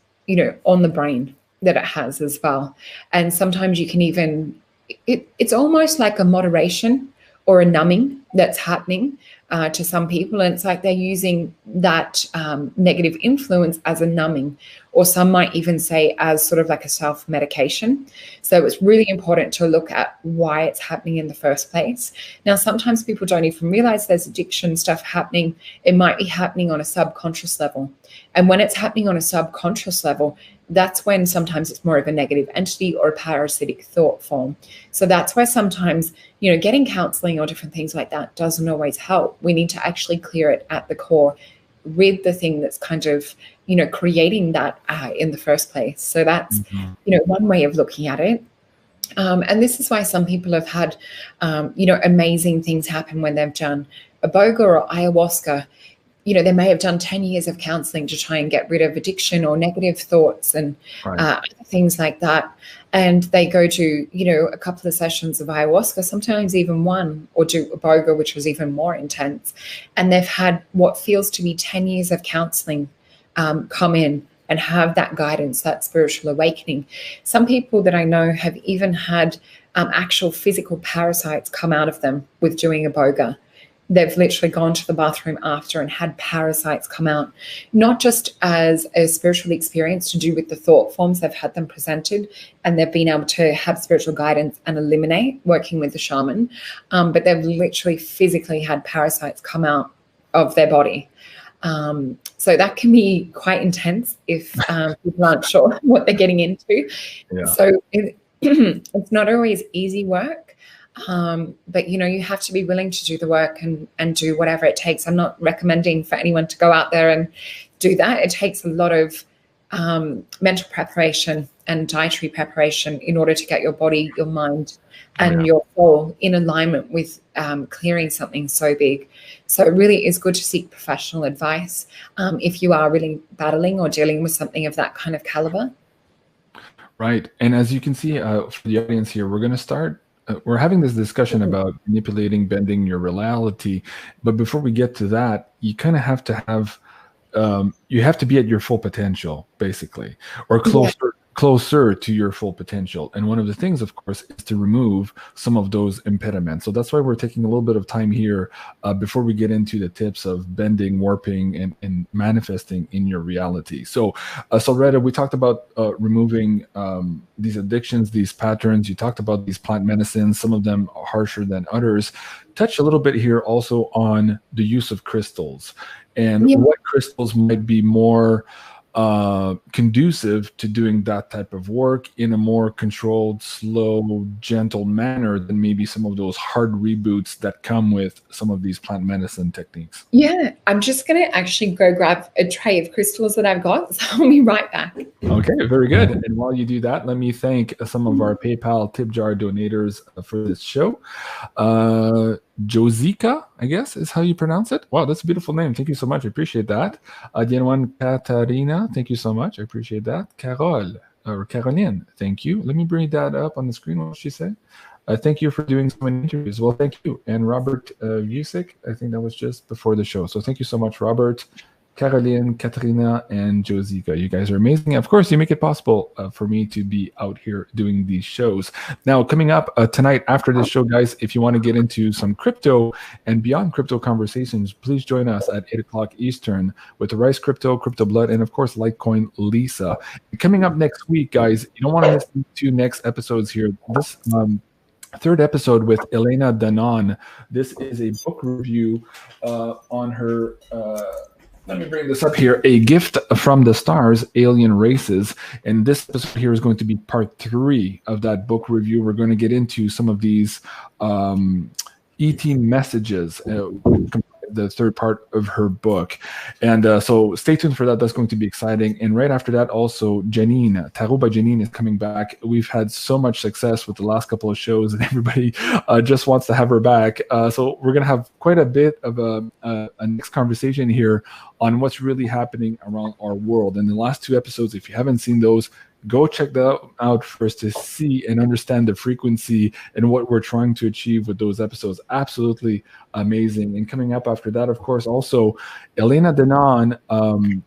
on the brain that it has as well. And sometimes you can even, it's almost like a moderation or a numbing that's happening to some people. And it's like they're using that negative influence as a numbing, or some might even say as sort of like a self-medication. So it's really important to look at why it's happening in the first place. Now, sometimes people don't even realize there's addiction stuff happening. It might be happening on a subconscious level. And when it's happening on a subconscious level, that's when sometimes it's more of a negative entity or a parasitic thought form. So that's why sometimes, getting counseling or different things like that doesn't always help. We need to actually clear it at the core with the thing that's kind of, creating that in the first place. So that's, one way of looking at it. And this is why some people have had, amazing things happen when they've done iboga or ayahuasca. They may have done 10 years of counseling to try and get rid of addiction or negative thoughts and things like that. And they go to, a couple of sessions of ayahuasca, sometimes even one, or do iboga, which was even more intense. And they've had what feels to be 10 years of counseling come in and have that guidance, that spiritual awakening. Some people that I know have even had actual physical parasites come out of them with doing iboga. They've literally gone to the bathroom after and had parasites come out, not just as a spiritual experience to do with the thought forms, they've had them presented and they've been able to have spiritual guidance and eliminate working with the shaman, but they've literally physically had parasites come out of their body. So that can be quite intense if people aren't sure what they're getting into. Yeah. So it's not always easy work. But, you have to be willing to do the work and do whatever it takes. I'm not recommending for anyone to go out there and do that. It takes a lot of mental preparation and dietary preparation in order to get your body, your mind, and your soul in alignment with clearing something so big. So it really is good to seek professional advice if you are really battling or dealing with something of that kind of caliber. Right. And as you can see for the audience here, we're going to start we're having this discussion about manipulating, bending your reality, but before we get to that, you kind of have to have you have to be at your full potential, basically, or closer to your full potential. And one of the things, of course, is to remove some of those impediments. So that's why we're taking a little bit of time here before we get into the tips of bending, warping, and manifesting in your reality. So, Solreta, we talked about removing these addictions, these patterns. You talked about these plant medicines. Some of them are harsher than others. Touch a little bit here also on the use of crystals and what crystals might be more conducive to doing that type of work in a more controlled, slow, gentle manner than maybe some of those hard reboots that come with some of these plant medicine techniques. Yeah, I'm just going to actually go grab a tray of crystals that I've got. So I'll be right back. Okay, very good. And while you do that, let me thank some of our PayPal tip jar donators for this show. Josica, I guess is how you pronounce it. Wow, that's a beautiful name. Thank you so much. I appreciate that. Dianwan Katarina, thank you so much. I appreciate that. Carol, or Caroline, thank you. Let me bring that up on the screen. What did she say? Thank you for doing so many interviews. Well, thank you. And Robert Vusic, I think that was just before the show. So thank you so much, Robert, Caroline, Katrina, and Josica. You guys are amazing. Of course, you make it possible for me to be out here doing these shows. Now, coming up tonight after this show, guys, if you want to get into some crypto and beyond crypto conversations, please join us at 8 o'clock Eastern with the Rice Crypto, Crypto Blood, and of course, Litecoin Lisa. And coming up next week, guys, you don't want to miss the 2 next episodes here. This third episode with Elena Danon. This is a book review on her... let me bring this up here. A Gift from the Stars, Alien Races. And this episode here is going to be part 3 of that book review. We're going to get into some of these ET messages, the third part of her book. And so stay tuned for that. That's going to be exciting. And right after that, also, Janine, Tarot by Janine is coming back. We've had so much success with the last couple of shows, and everybody just wants to have her back. So we're going to have quite a bit of a next conversation here on what's really happening around our world. And the last 2 episodes, if you haven't seen those, go check that out first to see and understand the frequency and what we're trying to achieve with those episodes. Absolutely amazing. And coming up after that, of course, also Elena Danon.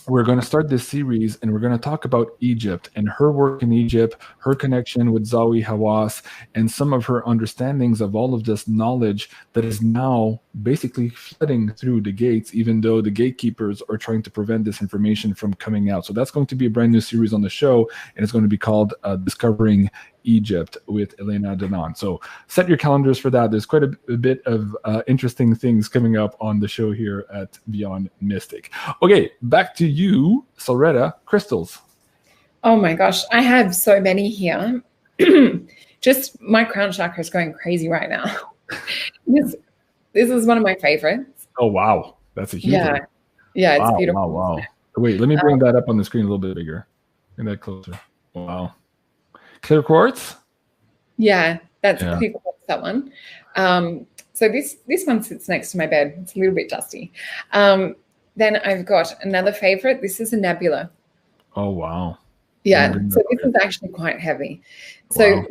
We're going to start this series and we're going to talk about Egypt and her work in Egypt, her connection with Zawi Hawass, and some of her understandings of all of this knowledge that is now basically flooding through the gates, even though the gatekeepers are trying to prevent this information from coming out. So that's going to be a brand new series on the show, and it's going to be called Discovering Egypt with Elena Danon. So set your calendars for that. There's quite a bit of interesting things coming up on the show here at Beyond Mystic. Okay, back to you, Solreta. Crystals. Oh my gosh, I have so many here. Just my crown chakra is going crazy right now. This is one of my favorites. Oh wow, that's a huge one. Yeah, it's beautiful. Wow. Wait, let me bring that up on the screen a little bit bigger. Bring that closer. Wow. Clear quartz? Yeah, that's clear quartz, that one. So this one sits next to my bed. It's a little bit dusty. Then I've got another favorite. This is a nebula. Oh, wow. Yeah, so this is actually quite heavy. So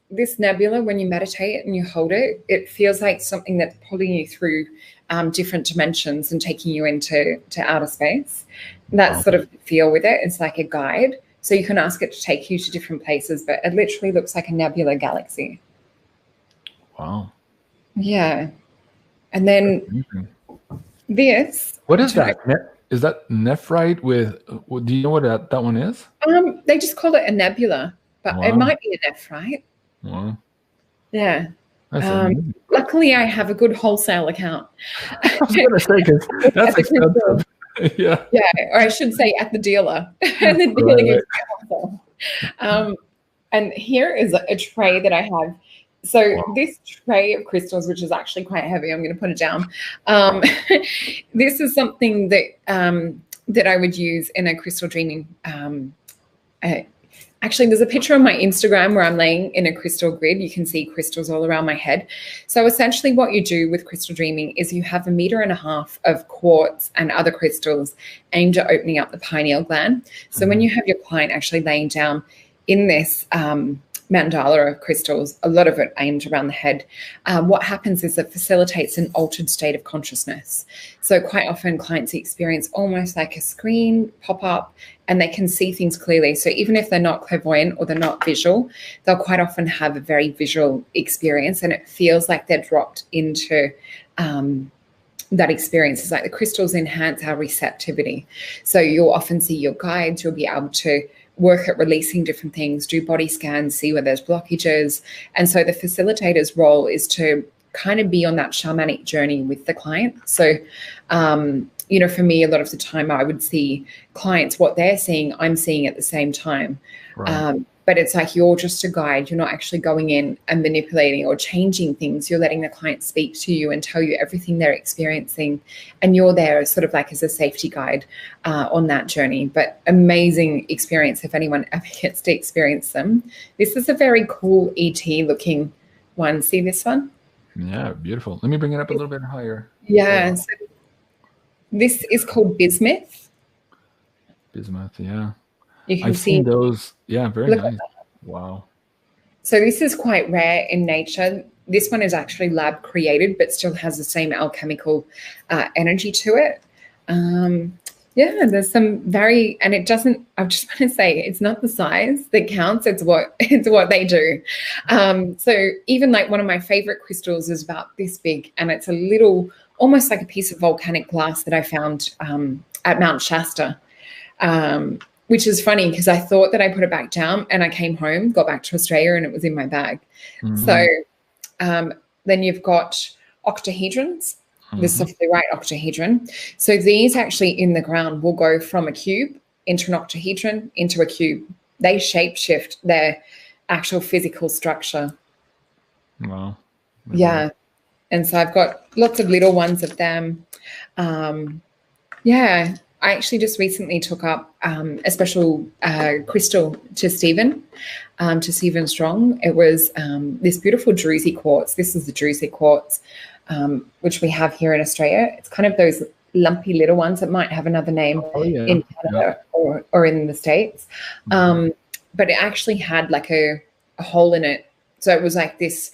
this nebula, when you meditate and you hold it, it feels like something that's pulling you through different dimensions and taking you into outer space. That's sort of the feel with it. It's like a guide. So you can ask it to take you to different places, but it literally looks like a nebula galaxy. Wow. Yeah. And then this. What is that? Is that nephrite with, do you know what that one is? They just call it a nebula, but it might be a nephrite. Wow. Yeah. Luckily, I have a good wholesale account. I was going to say, because that's expensive. Yeah, or I should say at the dealer. And the dealer gives me and here is a tray that I have. So this tray of crystals, which is actually quite heavy, I'm going to put it down. This is something that that I would use in a crystal dreaming. Actually, there's a picture on my Instagram where I'm laying in a crystal grid. You can see crystals all around my head. So essentially what you do with crystal dreaming is you have 1.5 meters of quartz and other crystals aimed at opening up the pineal gland. So when you have your client actually laying down in this mandala of crystals, a lot of it aimed around the head, what happens is it facilitates an altered state of consciousness. So quite often clients experience almost like a screen pop up, and they can see things clearly. So even if they're not clairvoyant or they're not visual, they'll quite often have a very visual experience, and it feels like they're dropped into that experience. Is like the crystals enhance our receptivity. So you'll often see your guides, you'll be able to work at releasing different things, do body scans, see where there's blockages. And so the facilitator's role is to kind of be on that shamanic journey with the client. So, you know, for me, a lot of the time I would see clients, what they're seeing, I'm seeing at the same time. Right. But it's like you're just a guide. You're not actually going in and manipulating or changing things. You're letting the client speak to you and tell you everything they're experiencing. And you're there sort of like as a safety guide on that journey. But amazing experience if anyone ever gets to experience them. This is a very cool ET looking one. See this one? Yeah, beautiful. Let me bring it up a little bit higher. Yeah. So this is called bismuth. Bismuth, yeah. I've seen those. Yeah, very nice. Wow. So this is quite rare in nature. This one is actually lab created, but still has the same alchemical energy to it. Yeah, there's some and it doesn't, I just want to say, it's not the size that counts, it's what they do. So even like one of my favorite crystals is about this big, and it's a little, almost like a piece of volcanic glass that I found at Mount Shasta. Which is funny because I thought that I put it back down, and I came home, got back to Australia, and it was in my bag. Mm-hmm. So then you've got octahedrons, the softly right octahedron. So these actually in the ground will go from a cube into an octahedron into a cube. They shapeshift their actual physical structure. Wow. Yeah. And so I've got lots of little ones of them. Yeah. I actually just recently took up a special crystal to Stephen Strong. It was this beautiful druzy quartz. This is the druzy quartz, which we have here in Australia. It's kind of those lumpy little ones that might have another name in Canada or in the States. But it actually had like a hole in it. So it was like this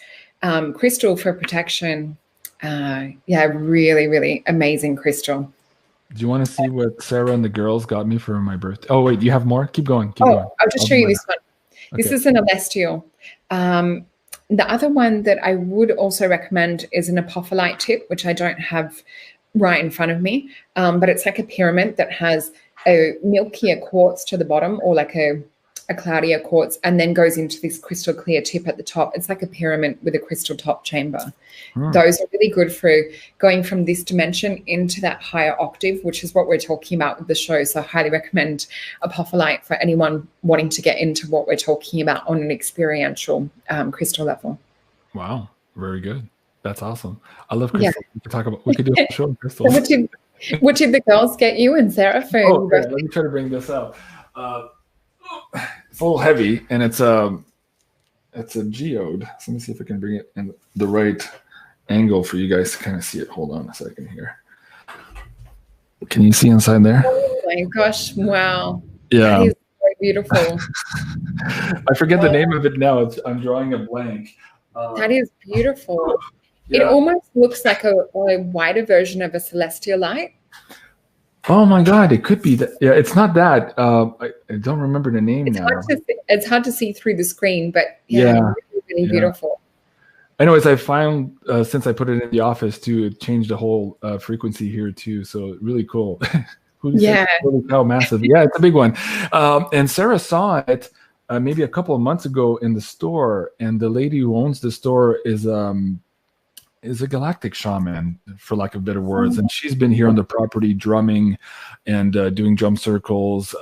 crystal for protection. Really, really amazing crystal. Do you want to see what Sarah and the girls got me for my birthday? Oh, wait, do you have more? Keep going. I'll just show you this one. Okay. This is an celestial. The other one that I would also recommend is an apophyllite tip, which I don't have right in front of me, but it's like a pyramid that has a milkier quartz to the bottom, or like a cloudier quartz, and then goes into this crystal clear tip at the top. It's like a pyramid with a crystal top chamber. Those are really good for going from this dimension into that higher octave, which is what we're talking about with the show. So I highly recommend apophyllite for anyone wanting to get into what we're talking about on an experiential crystal level. Wow, very good. That's awesome. I love crystals. Yeah. We could do a show on crystals. So what did the girls get you and Sarah for? Let me try to bring this up. It's a little heavy, and it's a geode. So let me see if I can bring it in the right angle for you guys to kind of see it. Hold on a second here. Can you see inside there? Oh my gosh! Wow. Yeah. That is so beautiful. I forget the name of it now. I'm drawing a blank. That is beautiful. Yeah. It almost looks like a wider version of a celestial light. Oh my God, it could be that. Yeah, it's not that. I don't remember the name now. It's hard to see through the screen, but really, really beautiful. Anyways, I found since I put it in the office too, it changed the whole frequency here too. So really cool. Holy cow, massive. Yeah, it's a big one. And Sarah saw it maybe a couple of months ago in the store, and the lady who owns the store is a galactic shaman, for lack of better words. And she's been here on the property drumming and doing drum circles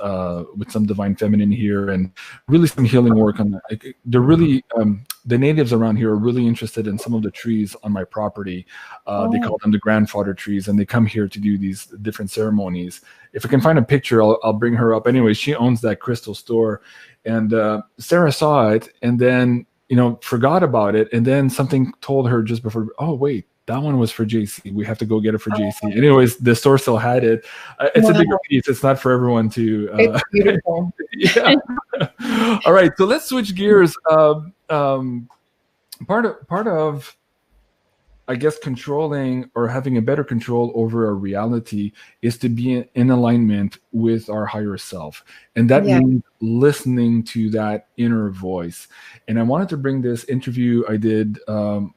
with some divine feminine here, and really some healing work on that. They're really, the natives around here are really interested in some of the trees on my property. They call them the grandfather trees, and they come here to do these different ceremonies. If I can find a picture, I'll bring her up. Anyway, she owns that crystal store, and Sarah saw it, and then forgot about it, and then something told her just before, oh wait, that one was for JC. We have to go get it for JC. Anyways, the store still had it. It's a bigger piece. It's not for everyone to. It's beautiful. All right, so let's switch gears. Part of I guess controlling or having a better control over our reality is to be in alignment with our higher self. And that Yeah. means listening to that inner voice. And I wanted to bring this interview I did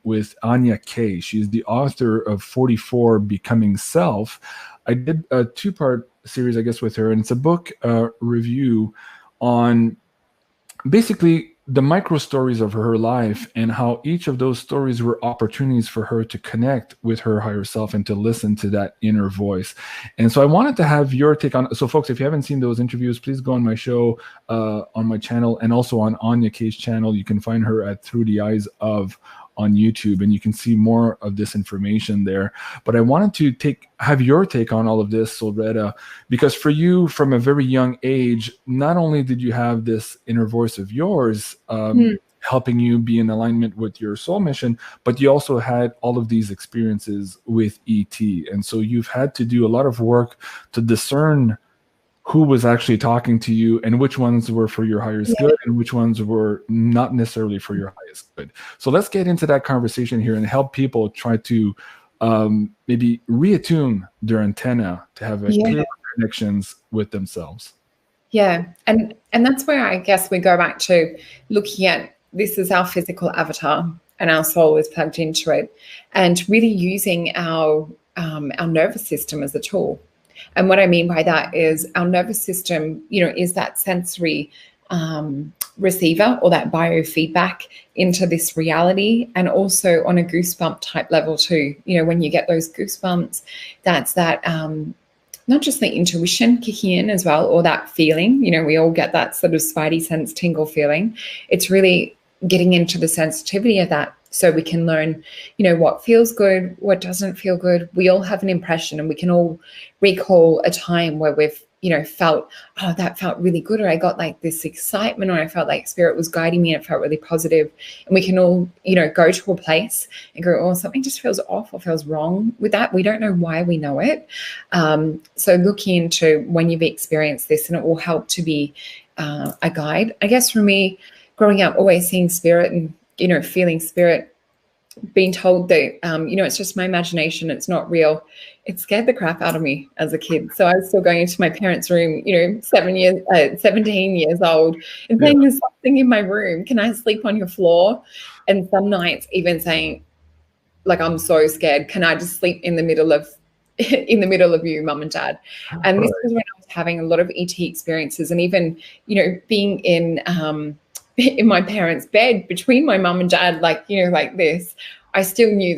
with Anya Kay. She's the author of 44 Becoming Self. I did a 2-part series, I guess, with her. And it's a book review on basically the micro stories of her life and how each of those stories were opportunities for her to connect with her higher self and to listen to that inner voice. And so I wanted to have your take on, so folks, if you haven't seen those interviews, please go on my show, on my channel, and also on Anya Kay's channel. You can find her at Through the Eyes of on YouTube, and you can see more of this information there. But I wanted to have your take on all of this, Solreta, because for you, from a very young age, not only did you have this inner voice of yours helping you be in alignment with your soul mission, but you also had all of these experiences with ET. And so you've had to do a lot of work to discern who was actually talking to you and which ones were for your highest good and which ones were not necessarily for your highest good. So let's get into that conversation here and help people try to maybe reattune their antenna to have a clear connections with themselves. Yeah. And that's where I guess we go back to looking at this as our physical avatar and our soul is plugged into it, and really using our nervous system as a tool. And what I mean by that is our nervous system, is that sensory receiver or that biofeedback into this reality, and also on a goosebump type level too. When you get those goosebumps, that's that not just the intuition kicking in as well, or that feeling. We all get that sort of spidey sense tingle feeling. It's really getting into the sensitivity of that, so we can learn, what feels good, what doesn't feel good. We all have an impression, and we can all recall a time where we've, felt, oh, that felt really good, or I got like this excitement, or I felt like spirit was guiding me and it felt really positive. And we can all, go to a place and go, oh, something just feels off or feels wrong with that. We don't know why we know it. So looking into when you've experienced this, and it will help to be a guide. I guess for me, growing up, always seeing spirit and, feeling spirit, being told that, it's just my imagination, it's not real. It scared the crap out of me as a kid. So I was still going into my parents' room, 17 years old, and saying, there's something in my room. Can I sleep on your floor? And some nights even saying, like, I'm so scared. Can I just sleep in the middle of you, mum and dad? And this was when I was having a lot of ET experiences, and even, being in my parents' bed between my mum and dad, like this, I still knew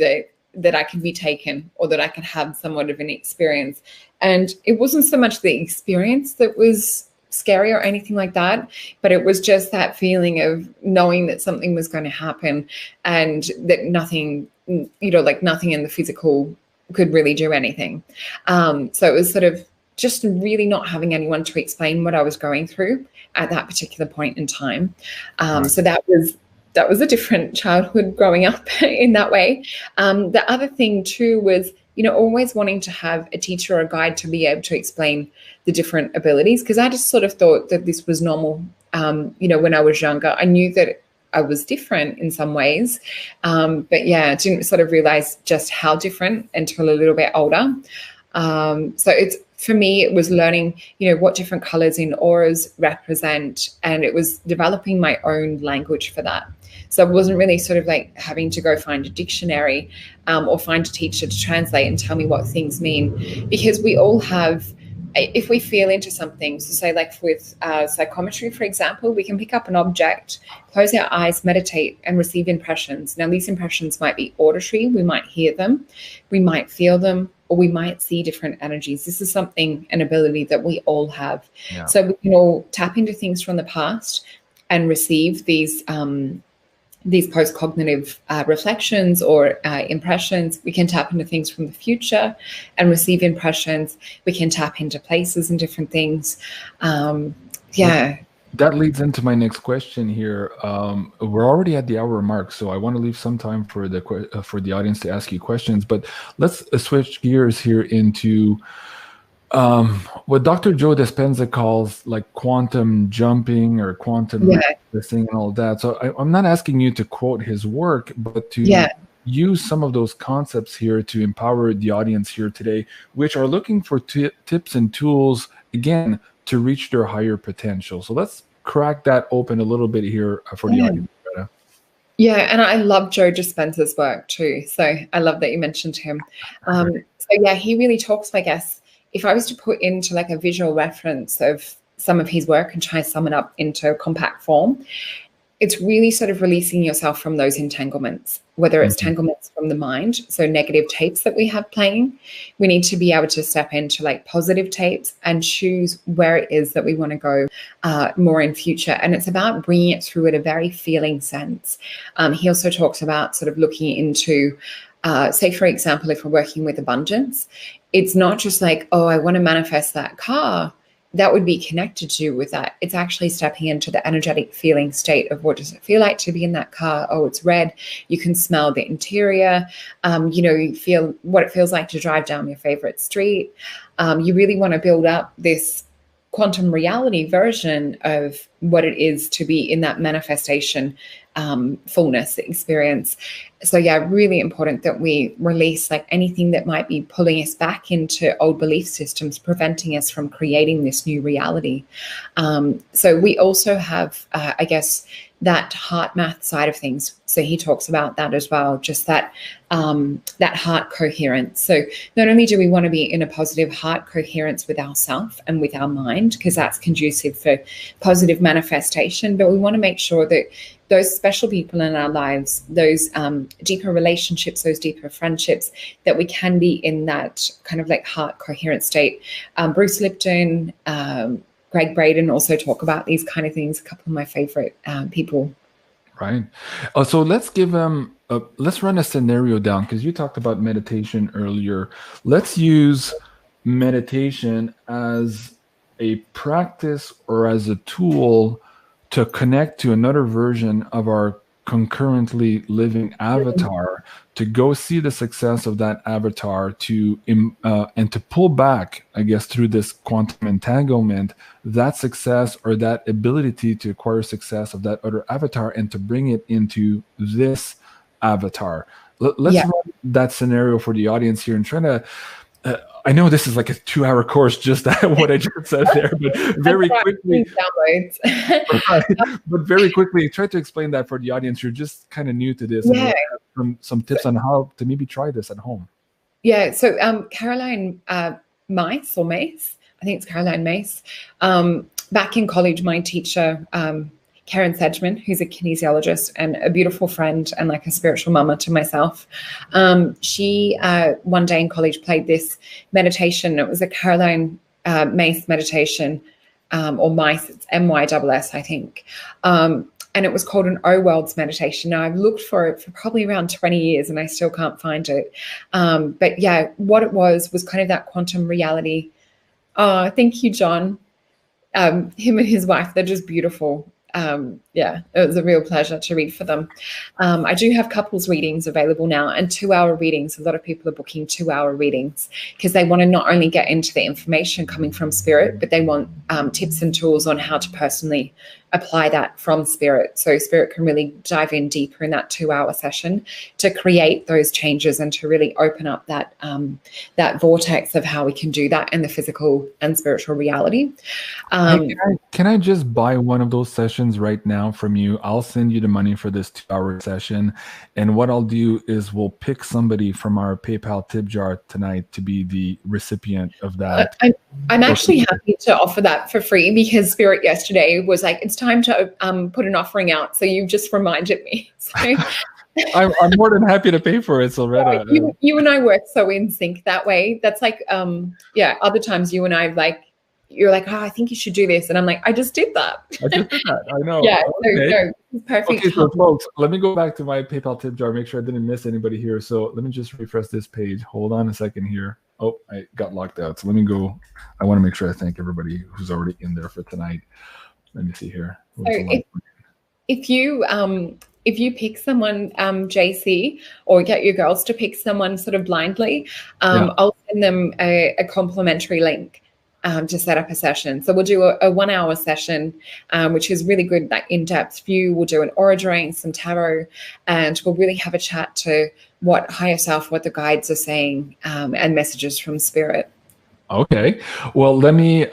that I could be taken, or that I could have somewhat of an experience. And it wasn't so much the experience that was scary or anything like that, but it was just that feeling of knowing that something was going to happen, and that nothing in the physical could really do anything. So it was sort of just really not having anyone to explain what I was going through at that particular point in time. So that was a different childhood growing up in that way. The other thing too was, always wanting to have a teacher or a guide to be able to explain the different abilities, because I just sort of thought that this was normal. When I was younger, I knew that I was different in some ways. But yeah, I didn't sort of realize just how different until a little bit older. So for me, it was learning, what different colors in auras represent, and it was developing my own language for that. So I wasn't really sort of like having to go find a dictionary or find a teacher to translate and tell me what things mean, because we all have, if we feel into something, so say like with psychometry, for example, we can pick up an object, close our eyes, meditate, and receive impressions. Now, these impressions might be auditory, we might hear them, we might feel them, or we might see different energies. This is an ability that we all have. Yeah. So we can all tap into things from the past and receive these post-cognitive reflections or impressions. We can tap into things from the future and receive impressions. We can tap into places and different things. That leads into my next question here. We're already at the hour mark, so I want to leave some time for the audience to ask you questions. But let's switch gears here into what Dr. Joe Dispenza calls like quantum jumping or quantum manifesting and all that. So I'm not asking you to quote his work, but to use some of those concepts here to empower the audience here today, which are looking for tips and tools, again, to reach their higher potential. So let's crack that open a little bit here for the audience. Yeah, and I love Joe Dispenza's work too. So I love that you mentioned him. So yeah, he really talks, I guess, if I was to put into like a visual reference of some of his work and try to sum it up into a compact form, it's really sort of releasing yourself from those entanglements, whether it's entanglements from the mind, so negative tapes that we have playing. We need to be able to step into like positive tapes and choose where it is that we want to go more in future. And it's about bringing it through at a very feeling sense. He also talks about sort of looking into, say, for example, if we're working with abundance, it's not just like, oh, I want to manifest that car. That would be connected to with that. It's actually stepping into the energetic feeling state of what does it feel like to be in that car? Oh, it's red. You can smell the interior. You feel what it feels like to drive down your favorite street. You really want to build up this quantum reality version of what it is to be in that manifestation fullness experience. So yeah, really important that we release like anything that might be pulling us back into old belief systems, preventing us from creating this new reality. So we also have, I guess, that heart math side of things. So he talks about that as well, just that that heart coherence. So not only do we want to be in a positive heart coherence with ourselves and with our mind, because that's conducive for positive manifestation, but we want to make sure that those special people in our lives, those deeper relationships, those deeper friendships, that we can be in that kind of like heart coherent state. Bruce Lipton, Greg Braden also talk about these kind of things, a couple of my favorite people. Right. So let's give them, let's run a scenario down, because you talked about meditation earlier. Let's use meditation as a practice or as a tool to connect to another version of our concurrently living avatar, to go see the success of that avatar, to and to pull back, I guess, through this quantum entanglement, that success or that ability to acquire success of that other avatar, and to bring it into this avatar. Let's run that scenario for the audience here and try to I know this is like a 2-hour course, just what I just said there, but very quickly, but very quickly, try to explain that for the audience. You're just kind of new to this. Yeah. And some tips on how to maybe try this at home. Yeah. So Caroline Mace, I think it's Caroline Mace. Back in college, my teacher, Karen Sedgman, who's a kinesiologist and a beautiful friend and like a spiritual mama to myself. She one day in college played this meditation. It was a Caroline Mace meditation, or Mice, it's MYSS, I think. And it was called an O Worlds meditation. Now, I've looked for it for probably around 20 years and I still can't find it. But yeah, what it was kind of that quantum reality. Thank you, John. Him and his wife, they're just beautiful. Yeah, it was a real pleasure to read for them. I do have couples readings available now, and 2-hour readings. A lot of people are booking 2-hour readings because they want to not only get into the information coming from spirit, but they want tips and tools on how to personally apply that from spirit. So spirit can really dive in deeper in that 2-hour session to create those changes and to really open up that that vortex of how we can do that in the physical and spiritual reality. Can I just buy one of those sessions right now from you? I'll send you the money for this 2-hour session. And what I'll do is we'll pick somebody from our PayPal tip jar tonight to be the recipient of that. I'm actually happy to offer that for free, because Spirit yesterday was like, it's time to put an offering out. So you've just reminded me. So I'm more than happy to pay for it, Solreta. You and I work so in sync that way. That's like, other times you and I like, you're like, oh, I think you should do this. And I'm like, I just did that. I know. Yeah, okay. So perfect. Okay, so folks, let me go back to my PayPal tip jar, make sure I didn't miss anybody here. So let me just refresh this page. Hold on a second here. Oh, I got locked out. So let me go. I want to make sure I thank everybody who's already in there for tonight. Let me see here. So if if you pick someone, JC, or get your girls to pick someone sort of blindly, I'll send them a complimentary link to set up a session. So we'll do a 1 hour session, which is really good, like in-depth view. We'll do an aura drawing, some tarot, and we'll really have a chat to what higher self, what the guides are saying, and messages from spirit. Okay. Well, let me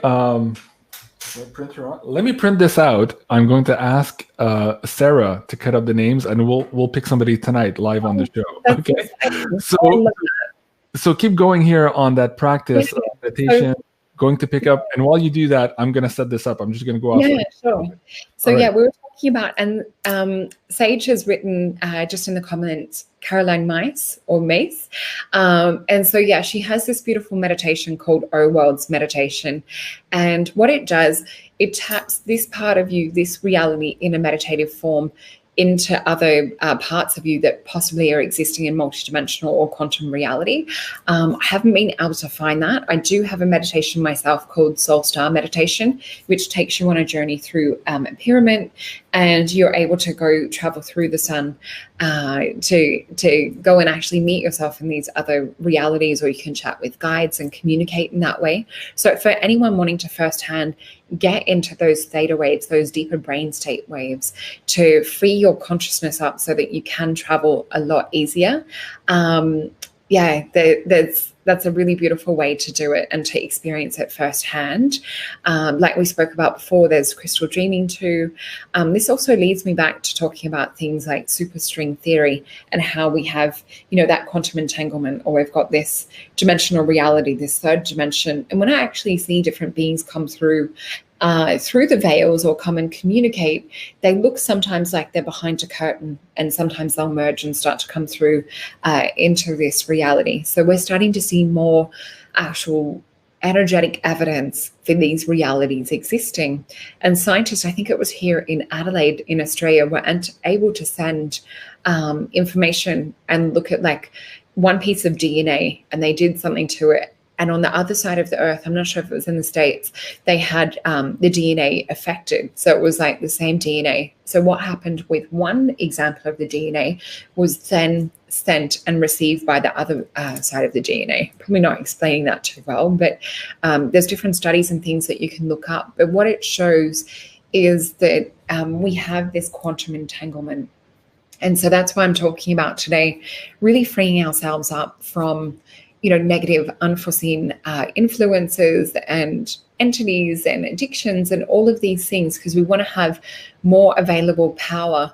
print this out. I'm going to ask Sarah to cut up the names, and we'll pick somebody tonight live on the show. Okay. So keep going here on that practice of meditation. Going to pick up, and while you do that, I'm going to set this up. I'm just going to go off. Yeah, sure. So we were talking about, and Sage has written just in the comments, Caroline Mace, and so she has this beautiful meditation called O Worlds Meditation, and what it does, it taps this part of you, this reality, in a meditative form into other parts of you that possibly are existing in multidimensional or quantum reality. I haven't been able to find that. I do have a meditation myself called Soul Star Meditation, which takes you on a journey through a pyramid, and you're able to travel through the sun to go and actually meet yourself in these other realities, or you can chat with guides and communicate in that way. So for anyone wanting to firsthand get into those theta waves, those deeper brain state waves, to free your consciousness up so that you can travel a lot easier. That's a really beautiful way to do it and to experience it firsthand. Like we spoke about before, there's crystal dreaming too. This also leads me back to talking about things like superstring theory and how we have, that quantum entanglement, or we've got this dimensional reality, this third dimension. And when I actually see different beings come through the veils or come and communicate, they look sometimes like they're behind a curtain, and sometimes they'll merge and start to come through into this reality. So we're starting to see more actual energetic evidence for these realities existing. And scientists, I think it was here in Adelaide in Australia, were able to send information and look at like one piece of DNA, and they did something to it. And on the other side of the earth, I'm not sure if it was in the States, they had the DNA affected. So it was like the same DNA. So what happened with one example of the DNA was then sent and received by the other side of the DNA. Probably not explaining that too well, but there's different studies and things that you can look up. But what it shows is that we have this quantum entanglement. And so that's why I'm talking about today, really freeing ourselves up from negative, unforeseen influences and entities and addictions and all of these things, because we want to have more available power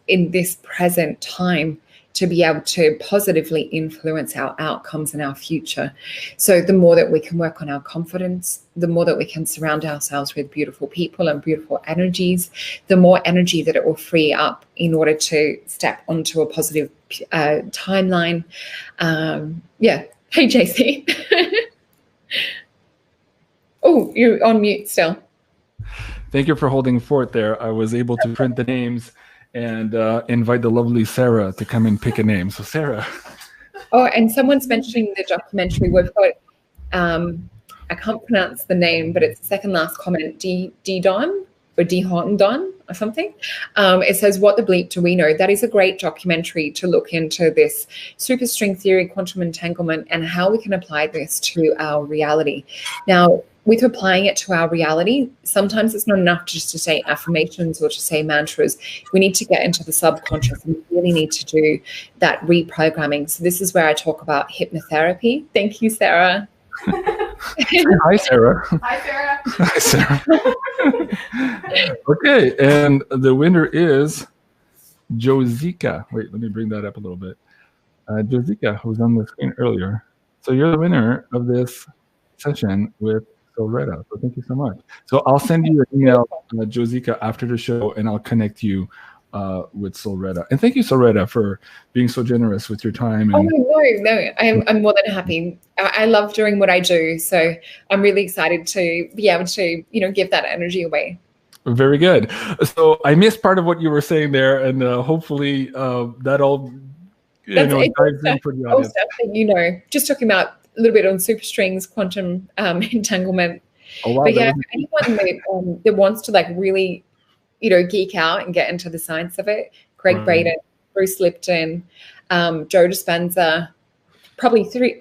in this present time to be able to positively influence our outcomes and our future. So the more that we can work on our confidence, the more that we can surround ourselves with beautiful people and beautiful energies, the more energy that it will free up in order to step onto a positive timeline. Hey, JC. Oh, you're on mute still. Thank you for holding fort there. I was able to print the names and invite the lovely Sarah to come and pick a name. So Sarah. Oh, and someone's mentioning the documentary. We've got, I can't pronounce the name, but it's the second last comment, D-Don or D-Don or something. It says, what the bleep do we know? That is a great documentary to look into this superstring theory, quantum entanglement, and how we can apply this to our reality. Now, with applying it to our reality, sometimes it's not enough just to say affirmations or to say mantras. We need to get into the subconscious, and we really need to do that reprogramming. So this is where I talk about hypnotherapy. Thank you, Sarah. Hi, Sarah. Hi, Sarah. Hi, Sarah. Okay, and the winner is Josika. Wait, let me bring that up a little bit. Josika, who was on the screen earlier. So you're the winner of this session with Solreta. So thank you so much. So I'll send you an email, Josika, after the show, and I'll connect you with Solreta. And thank you, Solreta, for being so generous with your time. And no, I'm more than happy. I love doing what I do, so I'm really excited to be able to, give that energy away. Very good. So I missed part of what you were saying there, and hopefully that all dives in for the audience. Stuff that just talking about a little bit on superstrings, quantum entanglement. Oh, wow, but yeah, for anyone that wants to really, geek out and get into the science of it, Greg Braden, Bruce Lipton, Joe Dispenza, probably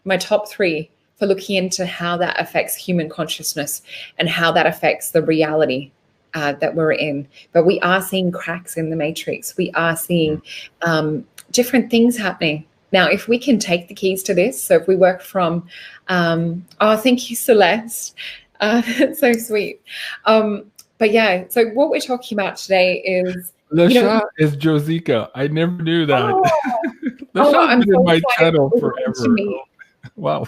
my top 3 for looking into how that affects human consciousness and how that affects the reality that we're in. But we are seeing cracks in the matrix. We are seeing different things happening. Now, if we can take the keys to this, so if we work from, thank you, Celeste. That's so sweet. But yeah, so what we're talking about today is... Lasha is Josica. I never knew that. I'm been so in my excited channel for forever. Wow.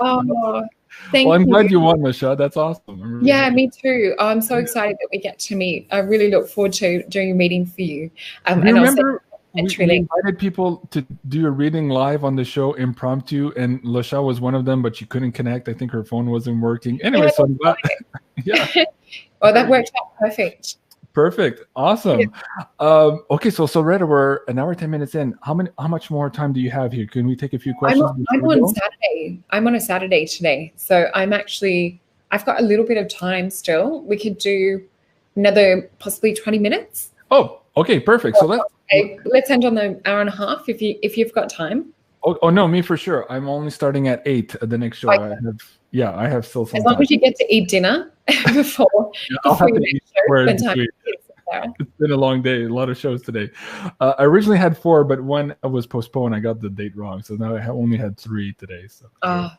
Thank you. I'm glad you won, Lasha. That's awesome. Really happy. Me too. I'm so excited that we get to meet. I really look forward to doing a meeting for you. And remember, we invited people to do a reading live on the show impromptu, and Lasha was one of them, but she couldn't connect. I think her phone wasn't working. Anyway, so I'm glad. Well, that worked out perfect. Perfect. Awesome. Yeah. Okay, so Solreta, we're an hour, 10 minutes in. How much more time do you have here? Can we take a few questions? I'm on Saturday. I'm on a Saturday today. So I've got a little bit of time still. We could do another possibly 20 minutes. Oh, okay, perfect. So let's end on the hour and a half if you've got time. Oh no, me for sure. I'm only starting at 8 at the next show. Okay. I have still some time. As long as you get to eat dinner before you it's been a long day, a lot of shows today. I originally had 4, but one was postponed. I got the date wrong, so now I only had 3 today. So all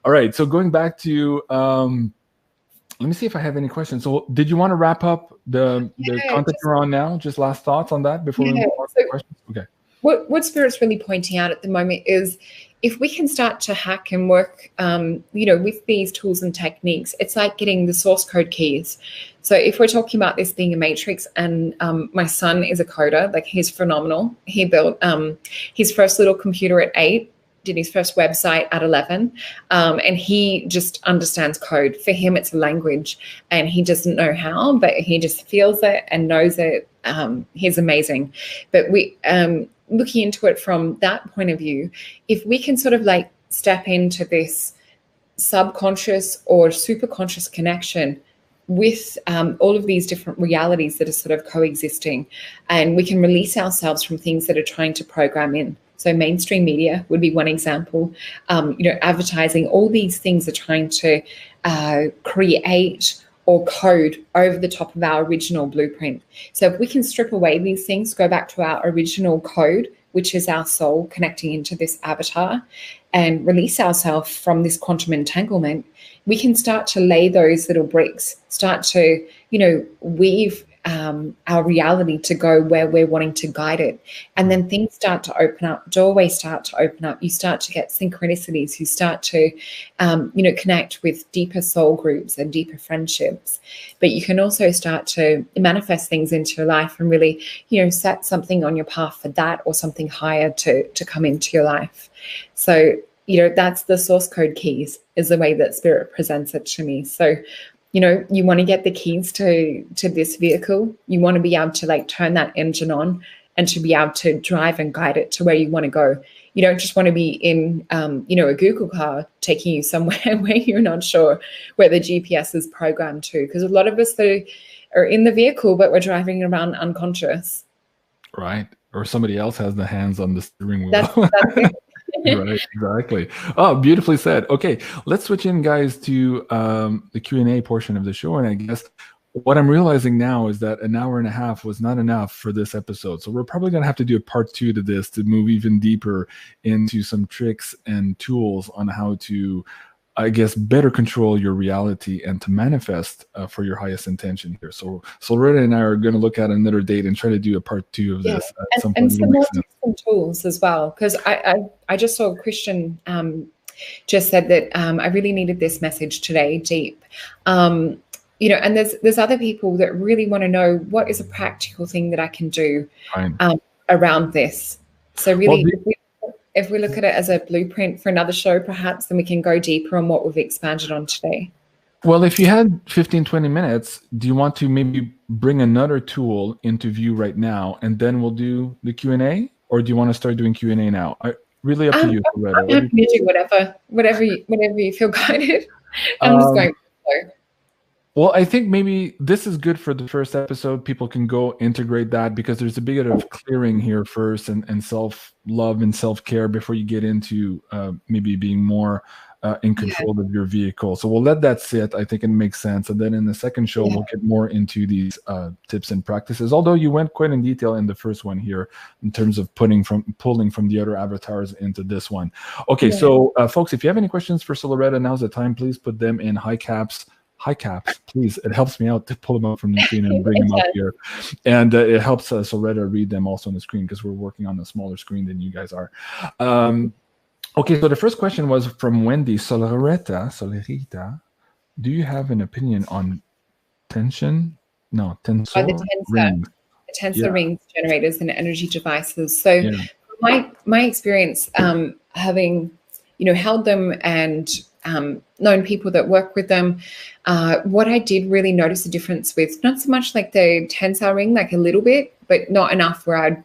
right, so going back to let me see if I have any questions. So did you want to wrap up the content you're on now? Just last thoughts on that before we move on to the questions? Okay. What Spirit's really pointing out at the moment is if we can start to hack and work, with these tools and techniques, it's like getting the source code keys. So if we're talking about this being a matrix, and my son is a coder, like he's phenomenal. He built his first little computer at 8, did his first website at 11, and he just understands code. For him, it's a language, and he doesn't know how, but he just feels it and knows it. He's amazing. But we looking into it from that point of view, if we can sort of like step into this subconscious or superconscious connection with all of these different realities that are sort of coexisting, and we can release ourselves from things that are trying to program in. So mainstream media would be one example. Advertising, all these things are trying to create or code over the top of our original blueprint. So if we can strip away these things, go back to our original code, which is our soul connecting into this avatar, and release ourselves from this quantum entanglement, we can start to lay those little bricks, start to, weave our reality to go where we're wanting to guide it. And then things start to open up, doorways start to open up. You start to get synchronicities. You start to, connect with deeper soul groups and deeper friendships. But you can also start to manifest things into your life and really, set something on your path for that or something higher to come into your life. So, that's the source code keys is the way that Spirit presents it to me. So, you want to get the keys to this vehicle. You want to be able to like turn that engine on and to be able to drive and guide it to where you want to go. You don't just want to be in, a Google car taking you somewhere where you're not sure where the GPS is programmed to. Because a lot of us are in the vehicle, but we're driving around unconscious. Right. Or somebody else has the hands on the steering wheel. That's it. Right, exactly. Oh, beautifully said. Okay, let's switch in, guys, to the Q&A portion of the show. And I guess what I'm realizing now is that an hour and a half was not enough for this episode. So we're probably going to have to do a part 2 to this to move even deeper into some tricks and tools on how to, I guess, better control your reality and to manifest for your highest intention here. So Solreta and I are going to look at another date and try to do a part 2 of this at some point. And some more different tools as well, because I just saw Christian just said that I really needed this message today, deep. And there's other people that really want to know what is a practical thing that I can do around this. So really, if we look at it as a blueprint for another show, perhaps, then we can go deeper on what we've expanded on today. Well, if you had 15, 20 minutes, do you want to maybe bring another tool into view right now, and then we'll do the Q&A? Or do you want to start doing Q&A now? Really up to you. I'm happy to do whatever you feel guided. I'm just going. Well, I think maybe this is good for the first episode. People can go integrate that because there's a bit of clearing here first and self-love and self-care before you get into maybe being more in Yeah, control of your vehicle. So we'll let that sit. I think it makes sense. And then in the second show, yeah, we'll get more into these tips and practices. Although you went quite in detail in the first one here in terms of pulling from the other avatars into this one. Okay, yeah. so folks, if you have any questions for Solreta, now's the time. Please put them in high caps, please. It helps me out to pull them up from the screen and bring them up here. And it helps us Solreta read them also on the screen because we're working on a smaller screen than you guys are. Okay, so the first question was from Wendy. Solreta, do you have an opinion on tensor Oh, the rings? the tensor rings generators and energy devices. So my experience having held them and known people that work with them, what I did really notice a difference with, not so much like the tensor ring, like a little bit, but not enough where I'd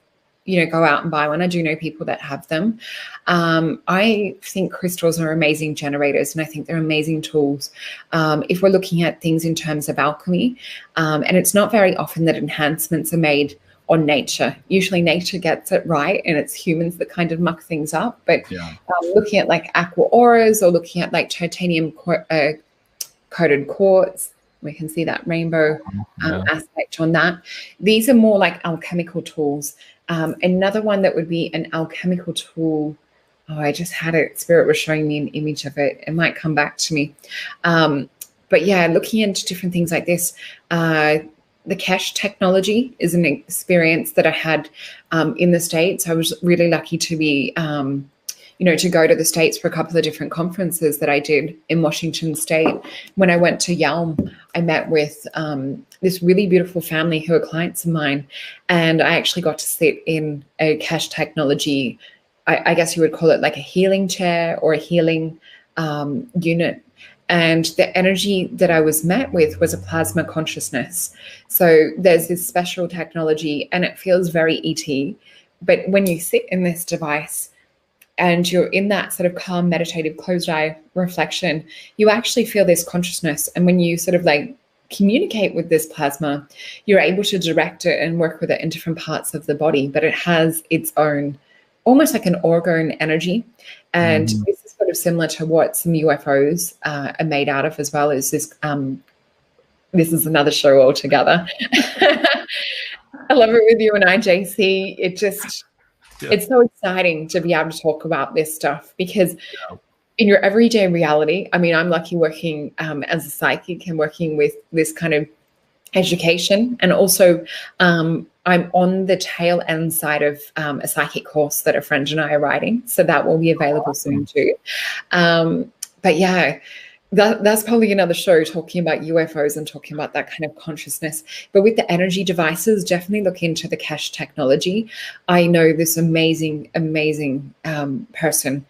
go out and buy one. I do know people that have them. I think crystals are amazing generators, and I think they're amazing tools if we're looking at things in terms of alchemy. And it's not very often that enhancements are made on nature. Usually nature gets it right, and it's humans that kind of muck things up. But looking at like aqua auras or looking at like titanium coated quartz, we can see that rainbow aspect on that. These are more like alchemical tools. Another one that would be an alchemical tool. Oh, I just had it. Spirit was showing me an image of it. It might come back to me. But yeah, looking into different things like this, the cash technology is an experience that I had in the States. I was really lucky to be, to go to the States for a couple of different conferences that I did in Washington State. When I went to Yelm, I met with this really beautiful family who are clients of mine. And I actually got to sit in a cash technology, I guess you would call it like a healing chair or a healing unit. And the energy that I was met with was a plasma consciousness. So there's this special technology and it feels very ET. But when you sit in this device and you're in that sort of calm, meditative, closed eye reflection, you actually feel this consciousness. And when you sort of like communicate with this plasma, you're able to direct it and work with it in different parts of the body, but it has its own, almost like an orgone energy. And this is sort of similar to what some UFOs are made out of as well. Is this, this is another show altogether. I love it with you and I, JC. It just, it's so exciting to be able to talk about this stuff because in your everyday reality, I mean, I'm lucky working as a psychic and working with this kind of education. And also I'm on the tail end side of a psychic course that a friend and I are writing. So that will be available soon too. But yeah, that's probably another show talking about UFOs and talking about that kind of consciousness. But with the energy devices, definitely look into the cash technology. I know this amazing person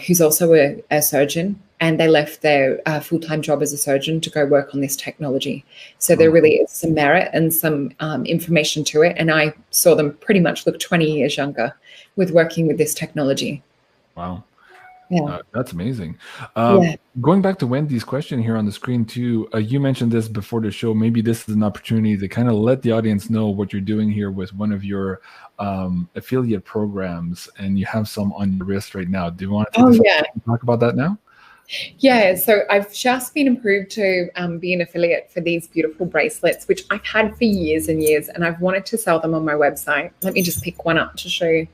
who's also a surgeon, and they left their full-time job as a surgeon to go work on this technology. So there really is some merit and some information to it. And I saw them pretty much look 20 years younger with working with this technology. Wow. Yeah. That's amazing. Going back to Wendy's question here on the screen too, you mentioned this before the show. Maybe this is an opportunity to kind of let the audience know what you're doing here with one of your affiliate programs, and you have some on your wrist right now. Do you want to talk about that now? Yeah, so I've just been approved to be an affiliate for these beautiful bracelets, which I've had for years and years, and I've wanted to sell them on my website. Let me just pick one up to show you.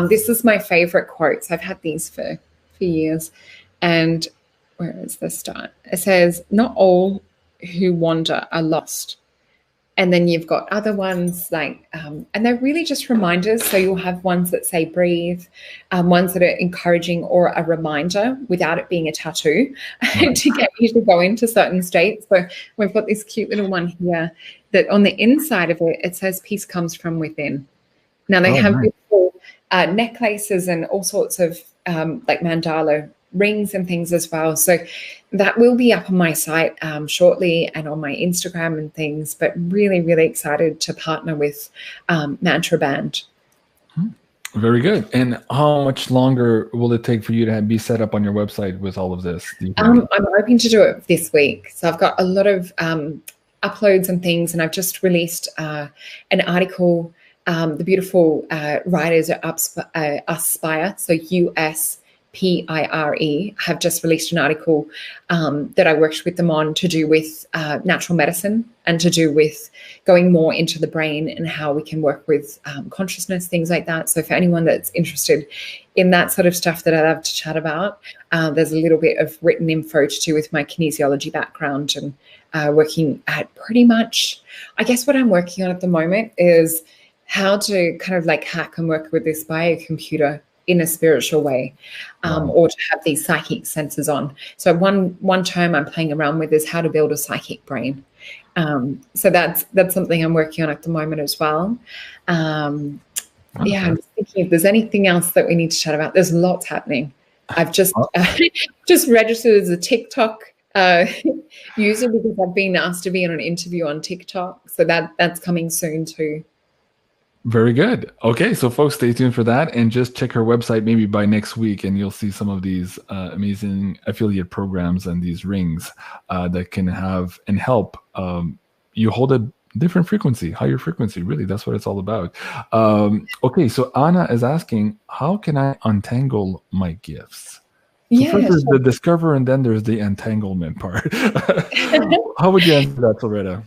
This is my favorite quotes. I've had these for years. And where is the start? It says, "Not all who wander are lost." And then you've got other ones like, and they're really just reminders. So you'll have ones that say breathe, ones that are encouraging or a reminder without it being a tattoo to get you to go into certain states. So we've got this cute little one here that on the inside of it, it says peace comes from within. Now they have beautiful necklaces and all sorts of like mandala rings and things as well. So that will be up on my site shortly and on my Instagram and things, but really, really excited to partner with Mantra Band. Very good. And how much longer will it take for you to be set up on your website with all of this, do you think? I'm hoping to do it this week. So I've got a lot of uploads and things, and I've just released an article. The beautiful writers at Aspire, so USPIRE, have just released an article that I worked with them on to do with natural medicine and to do with going more into the brain and how we can work with consciousness, things like that. So for anyone that's interested in that sort of stuff that I love to chat about, there's a little bit of written info to do with my kinesiology background and working at pretty much, I guess what I'm working on at the moment is how to kind of like hack and work with this biocomputer in a spiritual way, or to have these psychic sensors on. So one term I'm playing around with is how to build a psychic brain. So that's something I'm working on at the moment as well. Yeah, I'm just thinking if there's anything else that we need to chat about. There's lots happening. I've just just registered as a TikTok user because I've been asked to be on an interview on TikTok. So that's coming soon too. Very good. Okay, so folks, stay tuned for that and just check her website maybe by next week, and you'll see some of these amazing affiliate programs and these rings that can have and help you hold a different frequency, higher frequency. Really, that's what it's all about. Okay, so Anna is asking, how can I untangle my gifts? So first there's the discover, and then there's the entanglement part. How would you answer that, Solreta?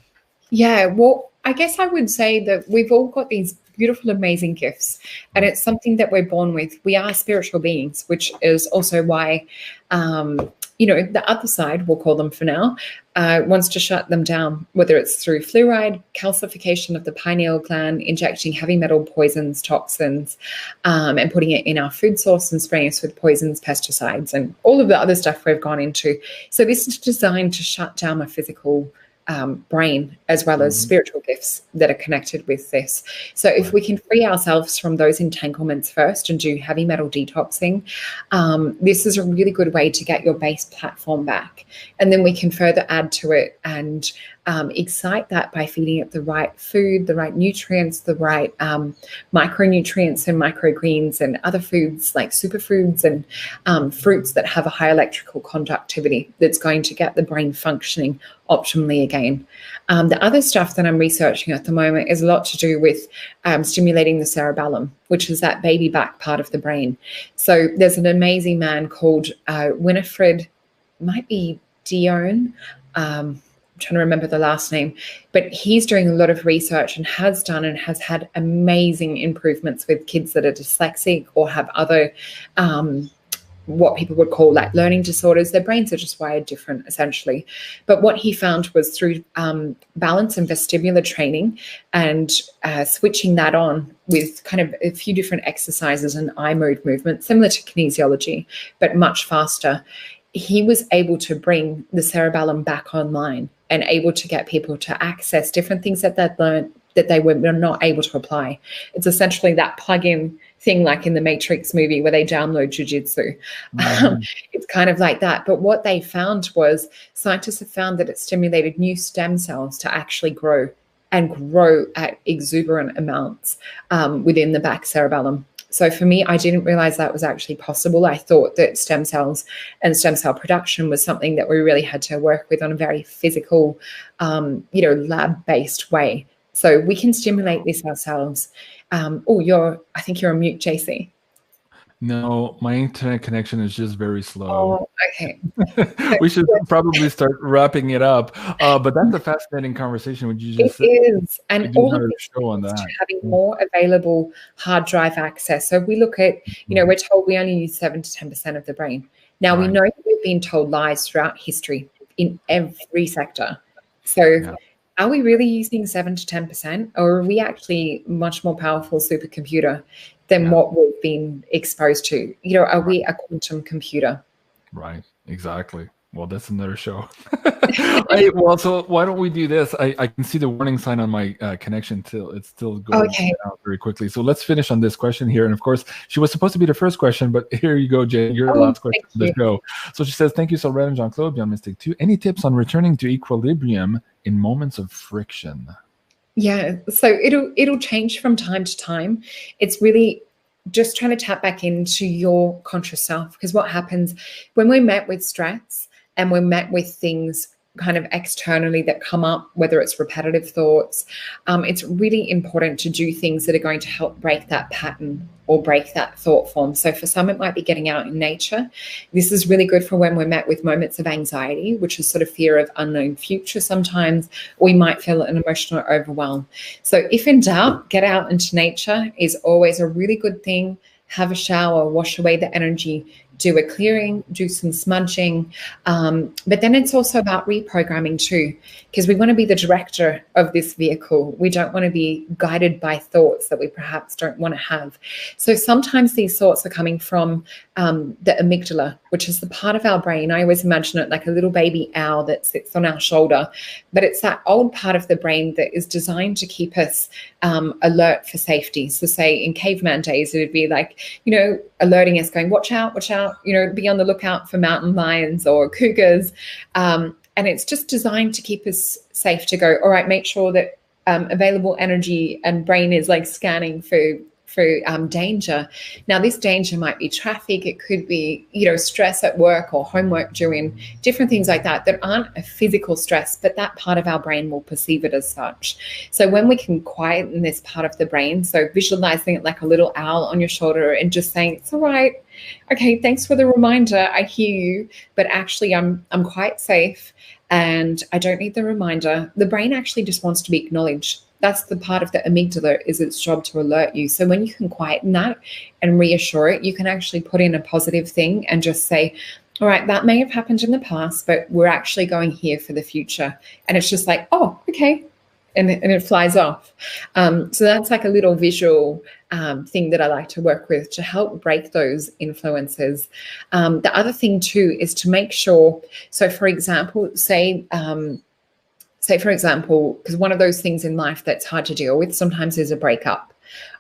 Yeah, well, I guess I would say that we've all got these beautiful, amazing gifts, and it's something that we're born with. We are spiritual beings, which is also why, the other side, we'll call them for now, wants to shut them down, whether it's through fluoride, calcification of the pineal gland, injecting heavy metal poisons, toxins, and putting it in our food source and spraying us with poisons, pesticides, and all of the other stuff we've gone into. So this is designed to shut down my physical brain, as well as spiritual gifts that are connected with this. So if we can free ourselves from those entanglements first and do heavy metal detoxing, this is a really good way to get your base platform back. And then we can further add to it and excite that by feeding it the right food, the right nutrients, the right micronutrients and microgreens and other foods like superfoods and fruits that have a high electrical conductivity that's going to get the brain functioning optimally again. The other stuff that I'm researching at the moment is a lot to do with stimulating the cerebellum, which is that baby back part of the brain. So there's an amazing man called Winifred, might be Dion, I'm trying to remember the last name, but he's doing a lot of research and has done and has had amazing improvements with kids that are dyslexic or have other what people would call like learning disorders. Their brains are just wired different, essentially. But what he found was through balance and vestibular training and switching that on with kind of a few different exercises and eye mode movement, similar to kinesiology, but much faster, he was able to bring the cerebellum back online and able to get people to access different things that they'd learned that they were not able to apply. It's essentially that plug-in thing like in the Matrix movie where they download jujitsu. It's kind of like that. But what they found was scientists have found that it stimulated new stem cells to actually grow and grow at exuberant amounts within the back cerebellum. So for me, I didn't realize that was actually possible. I thought that stem cells and stem cell production was something that we really had to work with on a very physical, lab-based way. So we can stimulate this ourselves. I think you're on mute, JC. No, my internet connection is just very slow. Oh, okay. We should probably start wrapping it up. But that's a fascinating conversation. Would you just It is. And all of this show on that. Having more available hard drive access. So we look at, we're told we only use 7 to 10% of the brain. Now, we know that we've been told lies throughout history in every sector. So are we really using 7 to 10%, or are we actually much more powerful supercomputer than what we've been exposed to? Are we a quantum computer? Right, exactly. Well, that's another show. Right, well, so why don't we do this? I can see the warning sign on my connection till it's still going down very quickly. So let's finish on this question here. And of course, she was supposed to be the first question, but here you go, Jane. Your last question for the show. So she says, thank you, Solreta and Jean-Claude, BeyondMystic 2. Any tips on returning to equilibrium in moments of friction? Yeah, so it'll change from time to time. It's really just trying to tap back into your conscious self. Because what happens when we're met with stress and we're met with things kind of externally that come up, whether it's repetitive thoughts, it's really important to do things that are going to help break that pattern or break that thought form. So for some, it might be getting out in nature. This is really good for when we're met with moments of anxiety, which is sort of fear of unknown future sometimes, or we might feel an emotional overwhelm. So if in doubt, get out into nature is always a really good thing. Have a shower, wash away the energy, do a clearing, do some smudging. But then it's also about reprogramming too, because we want to be the director of this vehicle. We don't want to be guided by thoughts that we perhaps don't want to have. So sometimes these thoughts are coming from the amygdala, which is the part of our brain. I always imagine it like a little baby owl that sits on our shoulder, but it's that old part of the brain that is designed to keep us alert for safety. So say in caveman days, it would be like, alerting us, going, watch out, be on the lookout for mountain lions or cougars. And it's just designed to keep us safe, to go, all right, make sure that available energy and brain is like scanning for danger. Now, this danger might be traffic. It could be, stress at work or homework doing, different things like that aren't a physical stress, but that part of our brain will perceive it as such. So when we can quieten this part of the brain, so visualizing it like a little owl on your shoulder and just saying, it's all right. Okay, thanks for the reminder. I hear you, but actually I'm quite safe and I don't need the reminder. The brain actually just wants to be acknowledged. That's the part of the amygdala, is its job to alert you. So when you can quieten that and reassure it, you can actually put in a positive thing and just say, all right, that may have happened in the past, but we're actually going here for the future. And it's just like, oh, okay. And it flies off. So that's like a little visual thing that I like to work with to help break those influences. The other thing too is to make sure, so for example, say for example, because one of those things in life that's hard to deal with sometimes is a breakup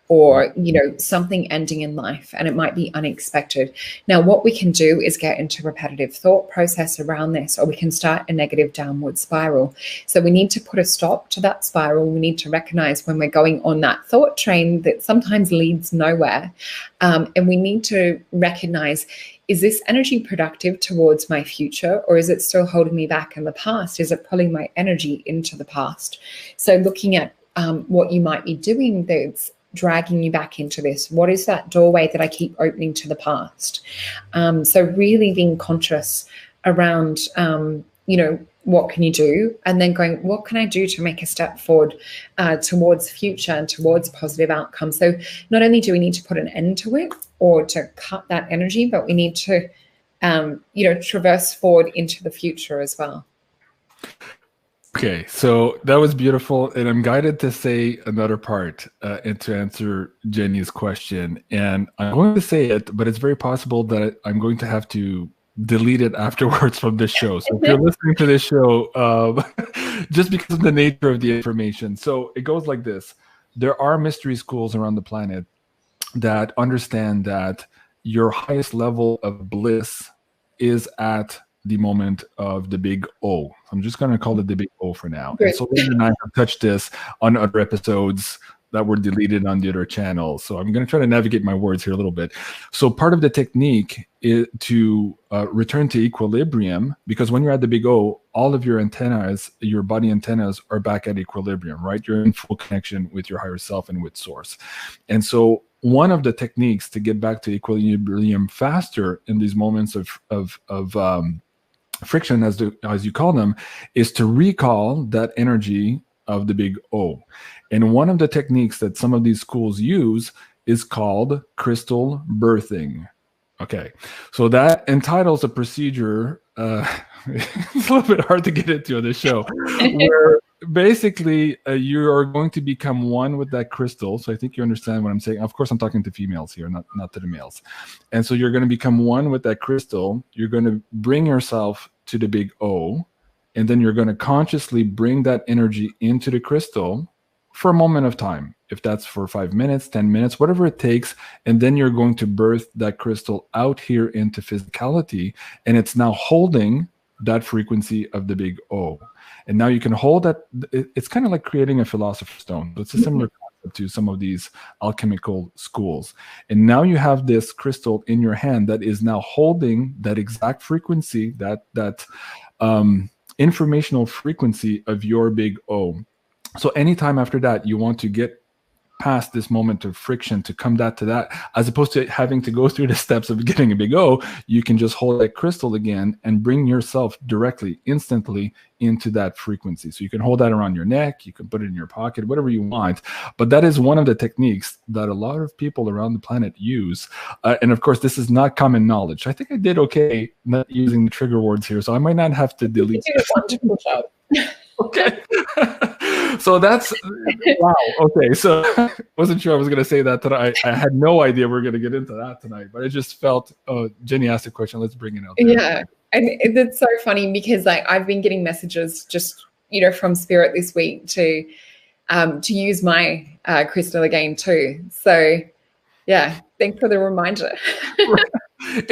or, something ending in life, and it might be unexpected. Now, what we can do is get into repetitive thought process around this, or we can start a negative downward spiral. So we need to put a stop to that spiral. We need to recognize when we're going on that thought train that sometimes leads nowhere. And we need to recognize, is this energy productive towards my future, or is it still holding me back in the past? Is it pulling my energy into the past? So looking at what you might be doing that's dragging you back into this. What is that doorway that I keep opening to the past? So really being conscious around, what can you do? And then going, what can I do to make a step forward towards future and towards positive outcomes? So not only do we need to put an end to it or to cut that energy, but we need to, traverse forward into the future as well. Okay, so that was beautiful, and I'm guided to say another part and to answer Jenny's question. And I'm going to say it, but it's very possible that I'm going to have to delete it afterwards from this show. So if you're listening to this show, just because of the nature of the information. So it goes like this. There are mystery schools around the planet that understand that your highest level of bliss is at the moment of the big O. I'm just going to call it the big O for now. Great. And so Solreta and I have touched this on other episodes that were deleted on the other channels. So I'm going to try to navigate my words here a little bit. So part of the technique is to return to equilibrium, because when you're at the big O, all of your antennas, your body antennas are back at equilibrium, right? You're in full connection with your higher self and with source. And so one of the techniques to get back to equilibrium faster in these moments of friction, as you call them, is to recall that energy of the big O. And one of the techniques that some of these schools use is called crystal birthing. Okay, so that entitles a procedure, it's a little bit hard to get into on this show, where basically you are going to become one with that crystal. So I think you understand what I'm saying. Of course, I'm talking to females here, not to the males. And so you're going to become one with that crystal. You're going to bring yourself to the big O, and then you're going to consciously bring that energy into the crystal for a moment of time, if that's for 5 minutes, 10 minutes, whatever it takes. And then you're going to birth that crystal out here into physicality, and it's now holding that frequency of the big O. And now you can hold that. It's kind of like creating a philosopher's stone. So it's a similar to some of these alchemical schools. And now you have this crystal in your hand that is now holding that exact frequency, that informational frequency of your big O. So anytime after that you want to get past this moment of friction to come back to that, as opposed to having to go through the steps of getting a big O, you can just hold that crystal again and bring yourself directly, instantly into that frequency. So you can hold that around your neck, you can put it in your pocket, whatever you want. But that is one of the techniques that a lot of people around the planet use. And of course, this is not common knowledge. I think I did okay not using the trigger words here, so I might not have to delete. You did a wonderful job. Okay. So that's, wow. Okay. So wasn't sure I was going to say that tonight. I had no idea we are going to get into that tonight, but I just felt, oh, Jenny asked a question. Let's bring it out there. Yeah. And it's so funny because like I've been getting messages just, from Spirit this week to use my crystal again too. So yeah, thanks for the reminder.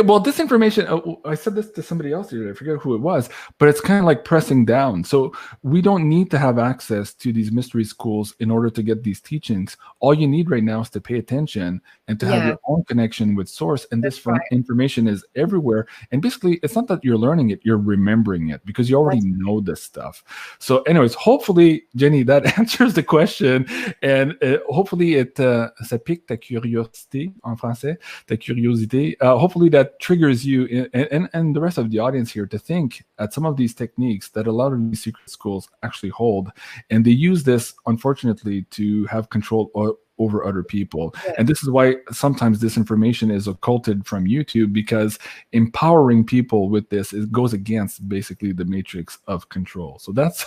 Well, this information, I said this to somebody else today, I forget who it was, but it's kind of like pressing down. So we don't need to have access to these mystery schools in order to get these teachings. All you need right now is to pay attention and to have your own connection with source. And this information is everywhere. And basically, it's not that you're learning it, you're remembering it because you already know this stuff. So anyways, hopefully, Jenny, that answers the question. And hopefully, ça pique ta curiosité en français, ta curiosité. Hopefully that triggers you and the rest of the audience here to think at some of these techniques that a lot of these secret schools actually hold. And they use this, unfortunately, to have control over other people. And this is why sometimes this information is occulted from YouTube, because empowering people with this, it goes against basically the matrix of control. So that's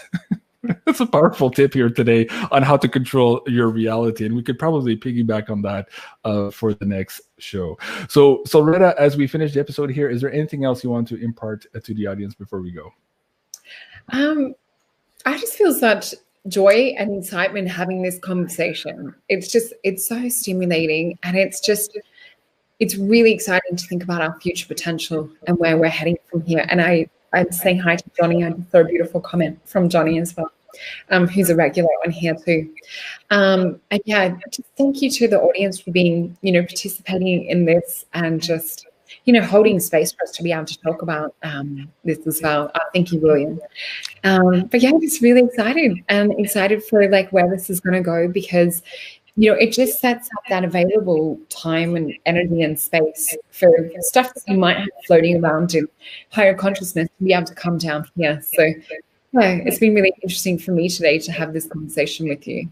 that's a powerful tip here today on how to control your reality. And we could probably piggyback on that for the next show. So Solreta, as we finish the episode here, is there anything else you want to impart to the audience before we go? I just feel such joy and excitement having this conversation. It's so stimulating, and it's really exciting to think about our future potential and where we're heading from here. And I'm saying hi to Johnny. I just saw a beautiful comment from Johnny as well, who's a regular on here too. And yeah, just thank you to the audience for being, participating in this and just, holding space for us to be able to talk about this as well. Thank you, William. But yeah, I'm just really excited for like where this is going to go, because it just sets up that available time and energy and space for stuff that you might have floating around in higher consciousness to be able to come down here. So yeah, it's been really interesting for me today to have this conversation with you.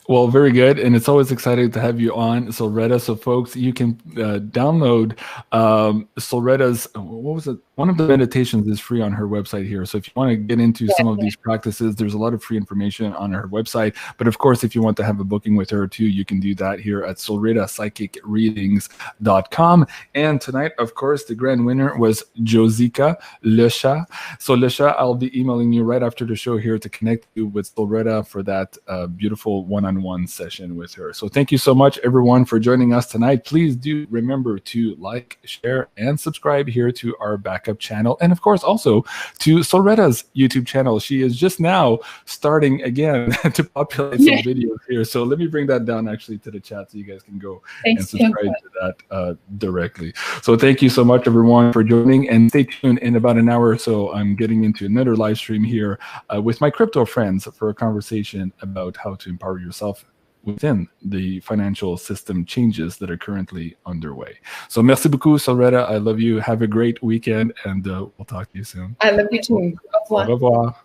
Well, very good. And it's always exciting to have you on, Solreta. So folks, you can download Solreta's, what was it? One of the meditations is free on her website here. So if you want to get into some of these practices, there's a lot of free information on her website. But of course, if you want to have a booking with her too, you can do that here at solretapsychicreadings.com. And tonight, of course, the grand winner was Josica Lecha. So Lecha, I'll be emailing you right after the show here to connect you with Solreta for that beautiful one-on-one session with her. So thank you so much, everyone, for joining us tonight. Please do remember to like, share, and subscribe here to our backup channel. And of course, also to Solreta's YouTube channel. She is just now starting again to populate some videos here. So let me bring that down actually to the chat so you guys can go and subscribe to that directly. So thank you so much, everyone, for joining. And stay tuned. In about an hour or so, I'm getting into another live stream here with my crypto friends for a conversation about how to empower yourself within the financial system changes that are currently underway. So merci beaucoup, Solreta. I love you. Have a great weekend, and we'll talk to you soon. I love you too. Au revoir. Au revoir.